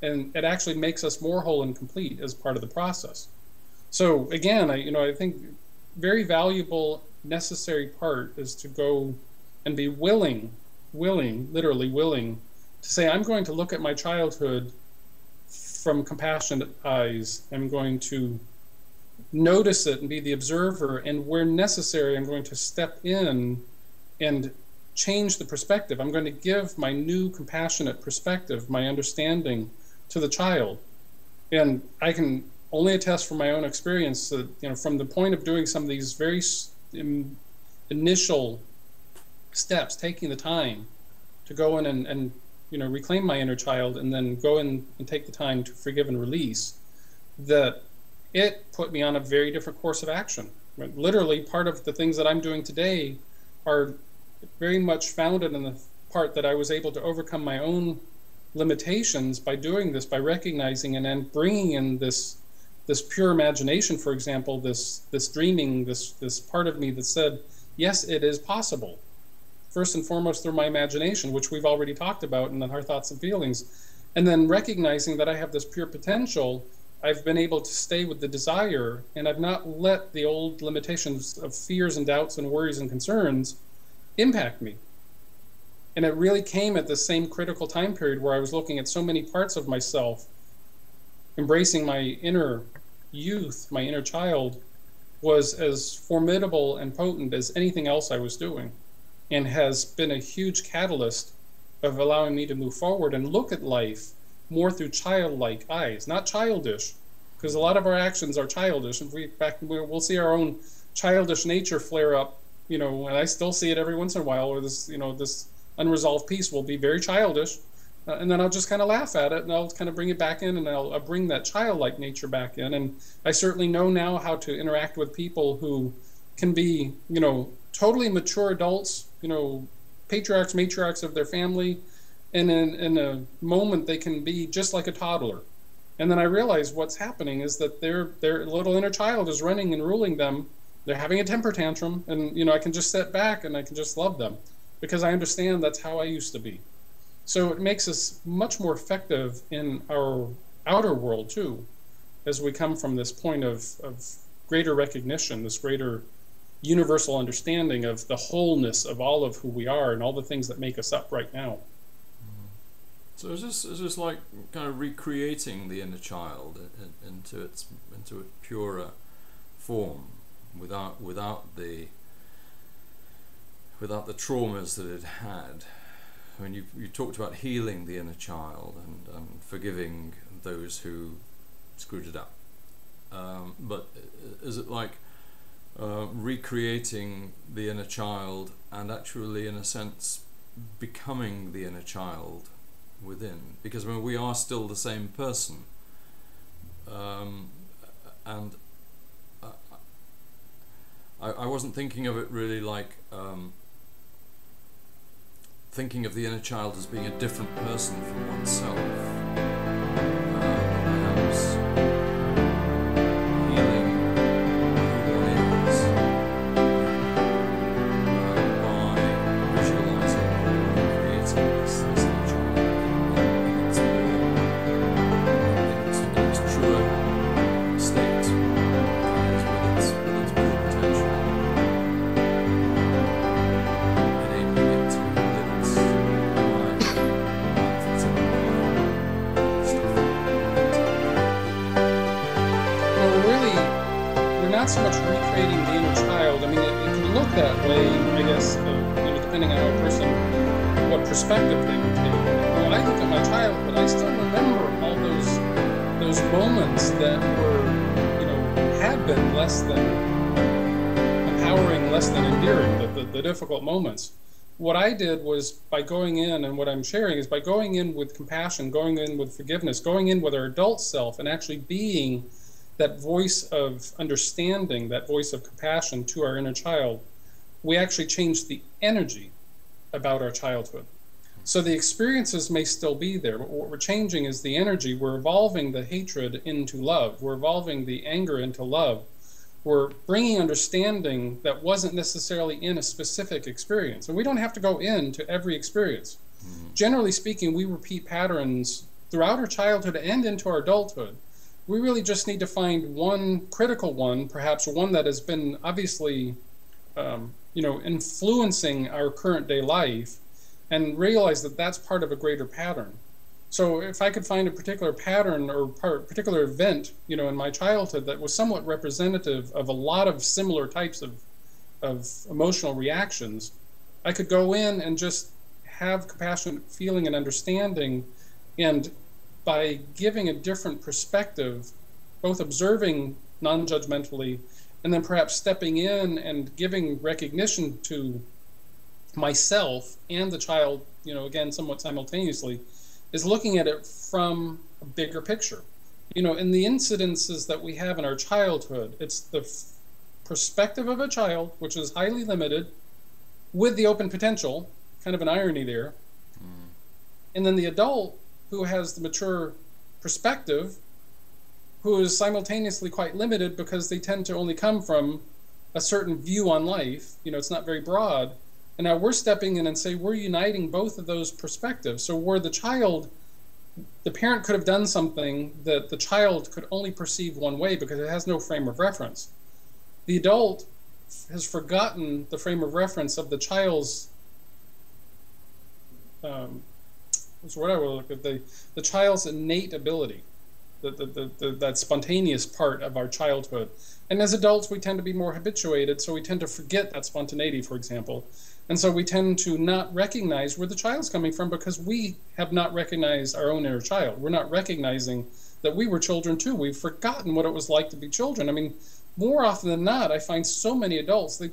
And it actually makes us more whole and complete as part of the process. So again, I think very valuable, necessary part is to go and be willing, literally willing, to say, I'm going to look at my childhood from compassionate eyes. I'm going to notice it and be the observer, and where necessary, I'm going to step in and change the perspective. I'm going to give my new compassionate perspective, my understanding, to the child. And I can only attest from my own experience that, you know, from the point of doing some of these very initial steps, taking the time to go in and reclaim my inner child, and then go in and take the time to forgive and release, that it put me on a very different course of action. Right? Literally, part of the things that I'm doing today are very much founded in the part that I was able to overcome my own limitations by doing this, by recognizing and then bringing in this pure imagination, for example, this dreaming, this part of me that said, yes, it is possible. First and foremost through my imagination, which we've already talked about in our thoughts and feelings. And then recognizing that I have this pure potential, I've been able to stay with the desire, and I've not let the old limitations of fears and doubts and worries and concerns impact me. And it really came at the same critical time period where I was looking at so many parts of myself, embracing my inner youth, my inner child, was as formidable and potent as anything else I was doing, and has been a huge catalyst of allowing me to move forward and look at life more through childlike eyes, not childish, because a lot of our actions are childish, and we'll see our own childish nature flare up, and I still see it every once in a while, where this unresolved piece will be very childish, and then I'll just kind of laugh at it, and I'll kind of bring it back in, and I'll bring that childlike nature back in. And I certainly know now how to interact with people who can be, totally mature adults, patriarchs, matriarchs of their family, and in a moment they can be just like a toddler. And then I realize what's happening is that their little inner child is running and ruling them. They're having a temper tantrum, and I can just sit back and I can just love them, because I understand that's how I used to be. So it makes us much more effective in our outer world too, as we come from this point of greater recognition, this greater universal understanding of the wholeness of all of who we are and all the things that make us up right now. So it's just like kind of recreating the inner child into a purer form, without the traumas that it had. I mean, you talked about healing the inner child and forgiving those who screwed it up. But is it like recreating the inner child and actually, in a sense, becoming the inner child within? Because we are still the same person. And I wasn't thinking of it really like thinking of the inner child as being a different person from oneself. Perhaps healing who one is by visualizing or creating this inner child in its truer state, with its full potential, enabling it to live its life its own stuff. Well, we're not so much recreating the inner child. I mean, it can look that way, I guess, depending on a person, what perspective they would take. When I look at my childhood, I still remember all those moments that were, had been less than empowering, less than endearing, the difficult moments. What I did was, by going in, and what I'm sharing is by going in with compassion, going in with forgiveness, going in with our adult self, and actually being that voice of understanding, that voice of compassion to our inner child, we actually change the energy about our childhood. So the experiences may still be there, but what we're changing is the energy. We're evolving the hatred into love. We're evolving the anger into love. We're bringing understanding that wasn't necessarily in a specific experience. And we don't have to go into every experience. Generally speaking, we repeat patterns throughout our childhood and into our adulthood. We really just need to find one critical one, perhaps one that has been obviously influencing our current day life, and realize that that's part of a greater pattern. So if I could find a particular pattern or particular event, in my childhood that was somewhat representative of a lot of similar types of emotional reactions, I could go in and just have compassionate feeling and understanding, and by giving a different perspective, both observing non-judgmentally and then perhaps stepping in and giving recognition to myself and the child, again, somewhat simultaneously, is looking at it from a bigger picture. In the incidences that we have in our childhood, it's the perspective of a child, which is highly limited, with the open potential, kind of an irony there. And then the adult who has the mature perspective, who is simultaneously quite limited because they tend to only come from a certain view on life. It's not very broad. And now we're stepping in and say we're uniting both of those perspectives. So where the child, the parent could have done something that the child could only perceive one way because it has no frame of reference. The adult has forgotten the frame of reference of the child's, what's the word I will look at, the child's innate ability, that spontaneous part of our childhood. And as adults, we tend to be more habituated, so we tend to forget that spontaneity, for example. And so we tend to not recognize where the child's coming from because we have not recognized our own inner child. We're not recognizing that we were children too. We've forgotten what it was like to be children. I mean, more often than not, I find so many adults, they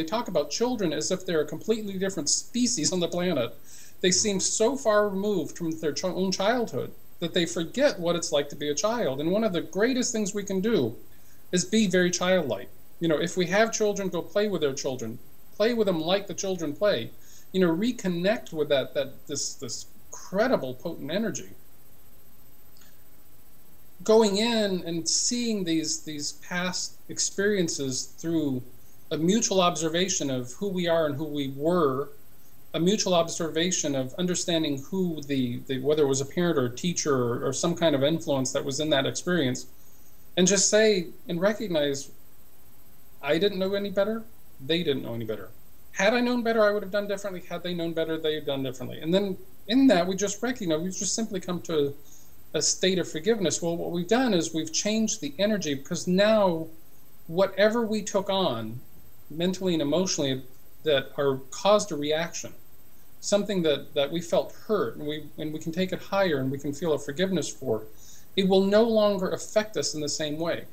talk about children as if they're a completely different species on the planet. They seem so far removed from their own childhood that they forget what it's like to be a child. And one of the greatest things we can do is be very childlike. If we have children, go play with their children. Play with them like the children play. Reconnect with this incredible potent energy. Going in and seeing these past experiences through a mutual observation of who we are and who we were, a mutual observation of understanding who whether it was a parent or a teacher or some kind of influence that was in that experience, and just say and recognize, I didn't know any better, they didn't know any better. Had I known better, I would have done differently. Had they known better, they had done differently. And then in that, we just recognize, we've just simply come to a state of forgiveness. Well, what we've done is we've changed the energy, because now whatever we took on mentally and emotionally that caused a reaction, something that we felt hurt, and we can take it higher and we can feel a forgiveness for, it will no longer affect us in the same way.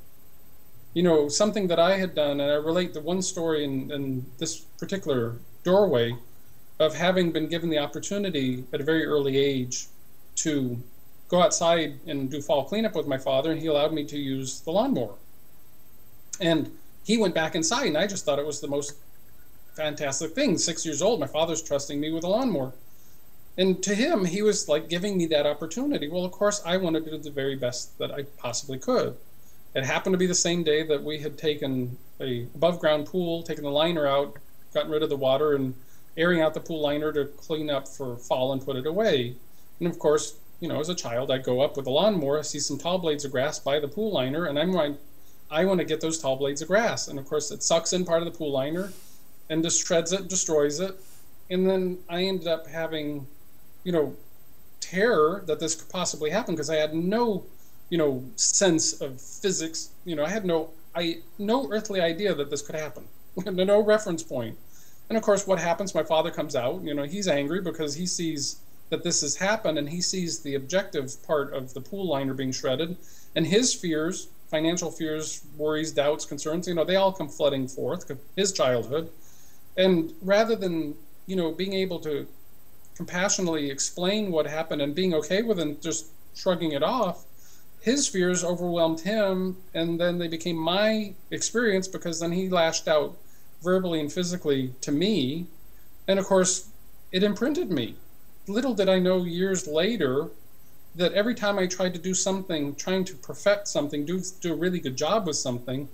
Something that I had done, and I relate to one story in this particular doorway, of having been given the opportunity at a very early age to go outside and do fall cleanup with my father, and he allowed me to use the lawnmower. And he went back inside, and I just thought it was the most fantastic thing. 6 years old, my father's trusting me with a lawnmower. And to him, he was like giving me that opportunity. Well, of course, I wanted to do the very best that I possibly could. It happened to be the same day that we had taken a above-ground pool, taken the liner out, gotten rid of the water, and airing out the pool liner to clean up for fall and put it away. And of course, as a child, I go up with a lawnmower, I see some tall blades of grass by the pool liner, and I want to get those tall blades of grass. And of course, it sucks in part of the pool liner and just shreds it, destroys it. And then I ended up having, terror that this could possibly happen, because I had no sense of physics. I had no earthly idea that this could happen. No reference point. And of course, what happens? My father comes out. He's angry because he sees that this has happened, and he sees the objective part of the pool liner being shredded, and his fears, financial fears, worries, doubts, concerns, they all come flooding forth, his childhood. And rather than, being able to compassionately explain what happened and being okay with it and just shrugging it off, his fears overwhelmed him, and then they became my experience, because then he lashed out verbally and physically to me. And of course, it imprinted me. Little did I know years later that every time I tried to do something, trying to perfect something, do a really good job with something,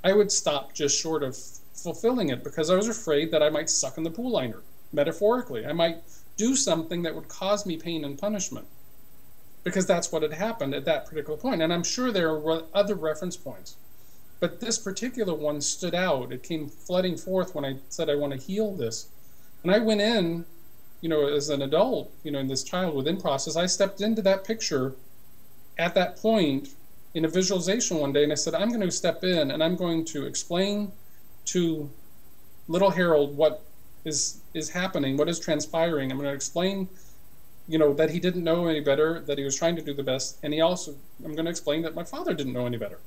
I would stop just short of fulfilling it, because I was afraid that I might suck in the pool liner, metaphorically. I might do something that would cause me pain and punishment, because that's what had happened at that particular point. And I'm sure there were other reference points, but this particular one stood out. It came flooding forth when I said I want to heal this. And I went in, as an adult, in this child within process, I stepped into that picture at that point in a visualization one day, and I said, I'm going to step in and I'm going to explain to little Harold what is happening, what is transpiring. I'm going to explain, that he didn't know any better, that he was trying to do the best. And I'm going to explain that my father didn't know any better,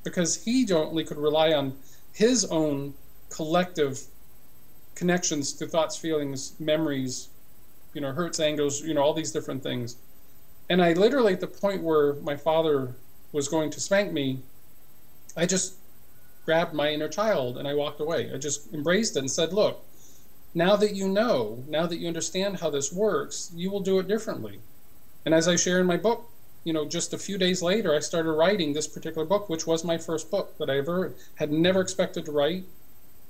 because he only could rely on his own collective connections to thoughts, feelings, memories, hurts, angers, all these different things. And I literally, at the point where my father was going to spank me, I just grabbed my inner child and I walked away. I just embraced it and said, look, now that you know, now that you understand how this works, you will do it differently. And as I share in my book, just a few days later, I started writing this particular book, which was my first book that I ever had never expected to write.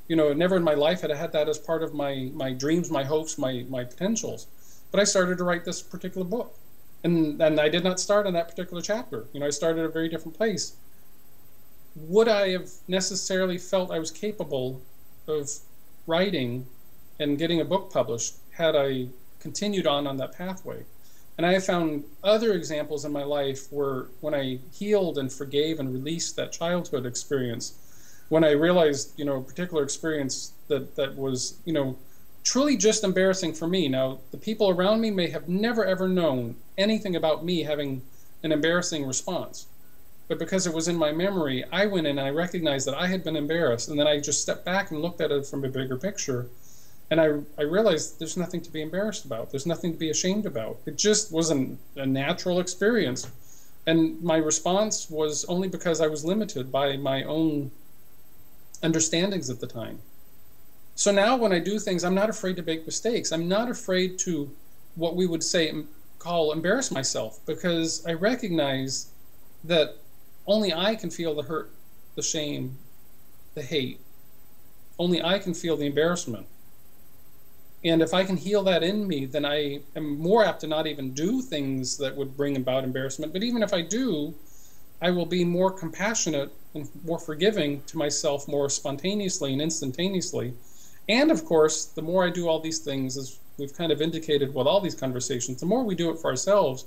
Never in my life had I had that as part of my dreams, my hopes, my potentials. But I started to write this particular book. And I did not start on that particular chapter. I started at a very different place. Would I have necessarily felt I was capable of writing and getting a book published had I continued on that pathway? And I have found other examples in my life where when I healed and forgave and released that childhood experience, when I realized, a particular experience that was, truly just embarrassing for me. Now, the people around me may have never ever known anything about me having an embarrassing response. But because it was in my memory, I went in and I recognized that I had been embarrassed. And then I just stepped back and looked at it from a bigger picture. And I realized there's nothing to be embarrassed about. There's nothing to be ashamed about. It just wasn't a natural experience. And my response was only because I was limited by my own understandings at the time. So now when I do things, I'm not afraid to make mistakes. I'm not afraid to, what we would call embarrass myself, because I recognize that only I can feel the hurt, the shame, the hate. Only I can feel the embarrassment. And if I can heal that in me, then I am more apt to not even do things that would bring about embarrassment. But even if I do, I will be more compassionate and more forgiving to myself more spontaneously and instantaneously. And of course, the more I do all these things, as we've kind of indicated with all these conversations, the more we do it for ourselves,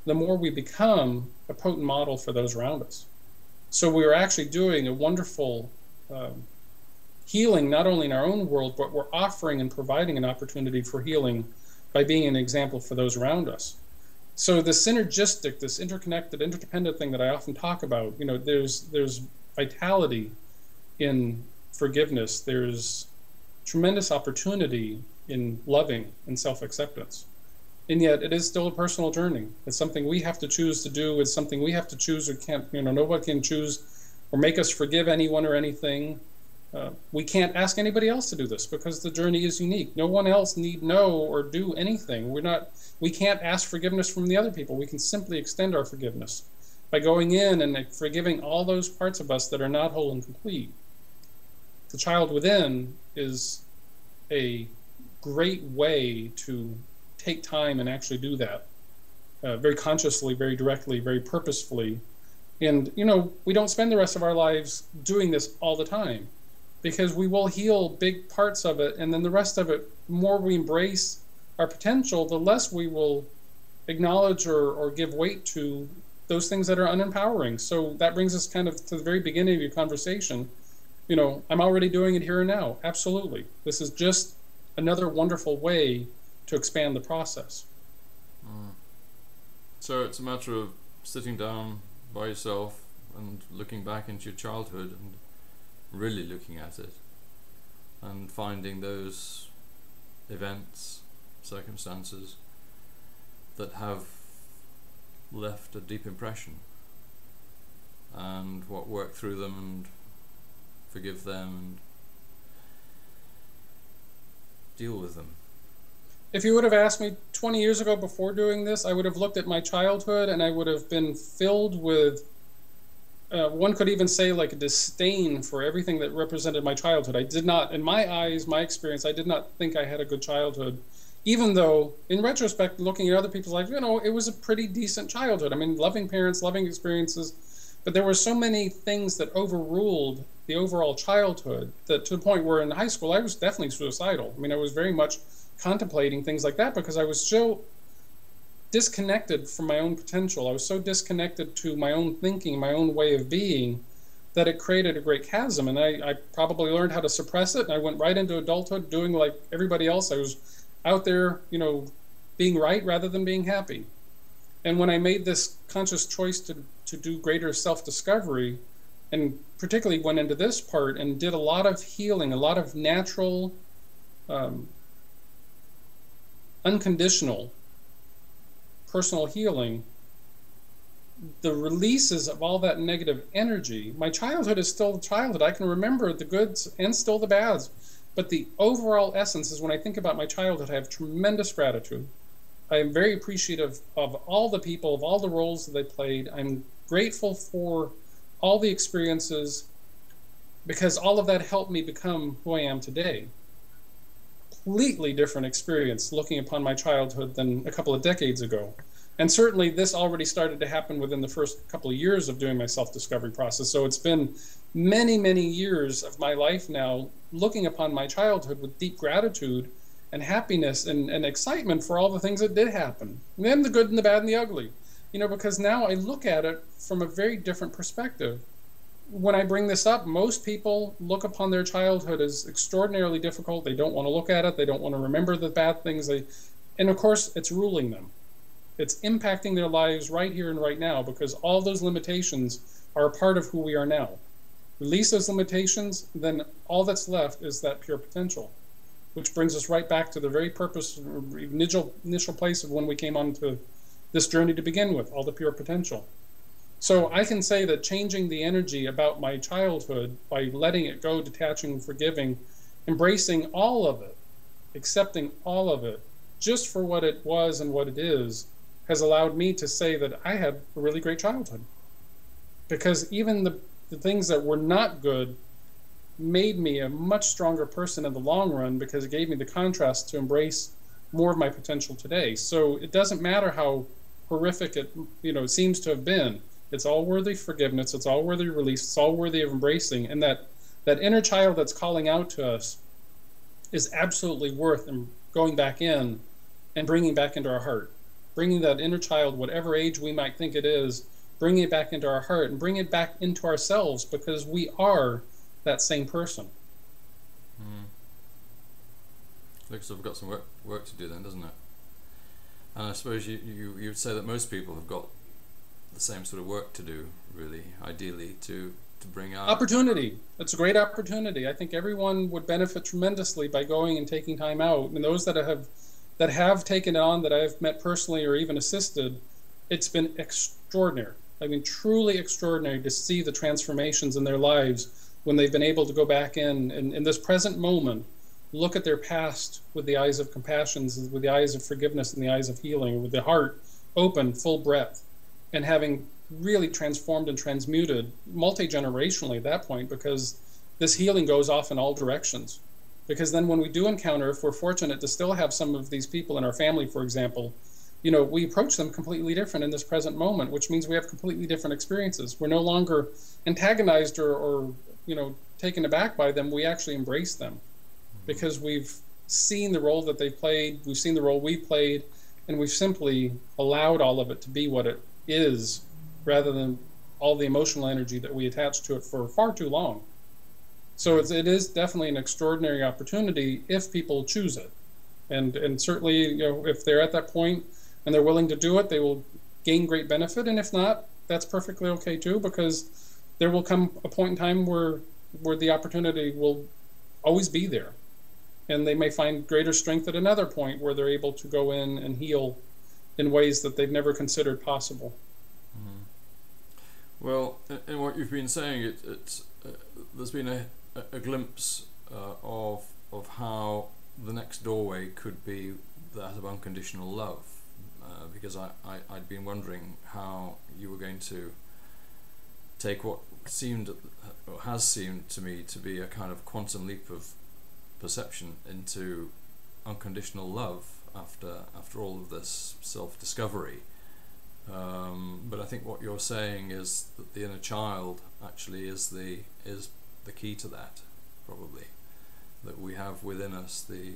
the more we become a potent model for those around us. So we are actually doing a wonderful healing, not only in our own world, but we're offering and providing an opportunity for healing by being an example for those around us. So the synergistic, this interconnected, interdependent thing that I often talk about, there's vitality in forgiveness. There's tremendous opportunity in loving and self-acceptance. And yet it is still a personal journey. It's something we have to choose to do. It's something we have to choose. We can't, nobody can choose or make us forgive anyone or anything. We can't ask anybody else to do this because the journey is unique. No one else need know or do anything. We can't ask forgiveness from the other people. We can simply extend our forgiveness by going in and forgiving all those parts of us that are not whole and complete. The child within is a great way to take time and actually do that very consciously, very directly, very purposefully. And, we don't spend the rest of our lives doing this all the time, because we will heal big parts of it, and then the rest of it, the more we embrace our potential, the less we will acknowledge or give weight to those things that are unempowering. So that brings us kind of to the very beginning of your conversation. I'm already doing it here and now. Absolutely. This is just another wonderful way to expand the process. So it's a matter of sitting down by yourself and looking back into your childhood and really looking at it and finding those events, circumstances that have left a deep impression, and work through them and forgive them and deal with them. If you would have asked me 20 years ago before doing this, I would have looked at my childhood and I would have been filled with one could even say like a disdain for everything that represented my childhood. I did not, in my eyes, my experience, I did not think I had a good childhood, even though in retrospect, looking at other people's lives, it was a pretty decent childhood. I mean, loving parents, loving experiences, but there were so many things that overruled the overall childhood that to the point where in high school, I was definitely suicidal. I mean, I was very much contemplating things like that because I was so disconnected from my own potential. I was so disconnected to my own thinking, my own way of being, that it created a great chasm. And I probably learned how to suppress it. And I went right into adulthood doing like everybody else. I was out there, being right rather than being happy. And when I made this conscious choice to do greater self-discovery, and particularly went into this part and did a lot of healing, a lot of natural unconditional personal healing, the releases of all that negative energy. My childhood is still childhood. I can remember the goods and still the bads. But the overall essence is, when I think about my childhood, I have tremendous gratitude. I am very appreciative of all the people, of all the roles that they played. I'm grateful for all the experiences, because all of that helped me become who I am today. Completely different experience looking upon my childhood than a couple of decades ago. And certainly this already started to happen within the first couple of years of doing my self-discovery process. So it's been many, many years of my life now looking upon my childhood with deep gratitude and happiness and excitement for all the things that did happen. And then the good and the bad and the ugly. You know, because now I look at it from a very different perspective. When I bring this up, most people look upon their childhood as extraordinarily difficult. They don't want to look at it. They don't want to remember the bad things. And of course, it's ruling them. It's impacting their lives right here and right now, because all those limitations are a part of who we are now. Release those limitations, then all that's left is that pure potential, which brings us right back to the very purpose, initial place of when we came onto this journey to begin with, all the pure potential. So I can say that changing the energy about my childhood by letting it go, detaching, forgiving, embracing all of it, accepting all of it, just for what it was and what it is, has allowed me to say that I had a really great childhood. Because even the things that were not good made me a much stronger person in the long run, because it gave me the contrast to embrace more of my potential today. So it doesn't matter how horrific it seems to have been. It's all worthy of forgiveness. It's all worthy of release. It's all worthy of embracing. And that inner child that's calling out to us is absolutely worth going back in and bringing back into our heart. Bringing that inner child, whatever age we might think it is, bringing it back into our heart and bring it back into ourselves, because we are that same person. Looks like we've got some work to do then, doesn't it? And I suppose you would say that most people have got the same sort of work to do, really, ideally, to bring out opportunity. It's a great opportunity. I think everyone would benefit tremendously by going and taking time out. And those that have taken it on, that I've met personally or even assisted, it's been extraordinary. I mean, truly extraordinary to see the transformations in their lives when they've been able to go back in this present moment, look at their past with the eyes of compassion, with the eyes of forgiveness and the eyes of healing, with the heart open, full breadth, and having really transformed and transmuted multi-generationally at that point, because this healing goes off in all directions. Because then when we do encounter, if we're fortunate to still have some of these people in our family, for example, we approach them completely different in this present moment, which means we have completely different experiences. We're no longer antagonized or taken aback by them. We actually embrace them, because we've seen the role that they've played, we've seen the role we've played, and we've simply allowed all of it to be what it is, rather than all the emotional energy that we attach to it for far too long. So it is definitely an extraordinary opportunity if people choose it. And certainly, if they're at that point and they're willing to do it, they will gain great benefit. And if not, that's perfectly okay too, because there will come a point in time where the opportunity will always be there. And they may find greater strength at another point where they're able to go in and heal in ways that they've never considered possible. Well, in what you've been saying, there's been a glimpse of how the next doorway could be that of unconditional love, because I'd been wondering how you were going to take what seemed, or has seemed to me, to be a kind of quantum leap of perception into unconditional love after all of this self-discovery. But I think what you're saying is that the inner child actually is the key to that, probably, that we have within us the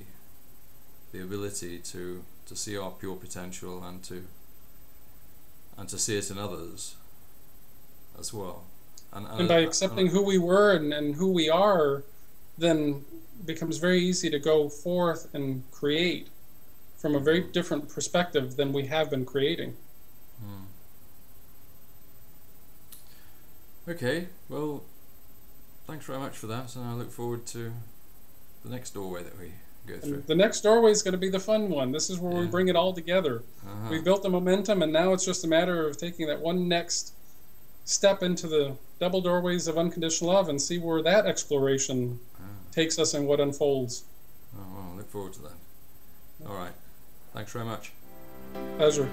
ability to see our pure potential and to see it in others as well. And by accepting who we were and who we are, then it becomes very easy to go forth and create from a very different perspective than we have been creating. Okay, well, thanks very much for that, and I look forward to the next doorway that we go through. And the next doorway is going to be the fun one. This is where we bring it all together. We've built the momentum, and now it's just a matter of taking that one next step into the double doorways of unconditional love and see where that exploration takes us and what unfolds. Oh, well, I look forward to that. All right. Thanks very much. Pleasure.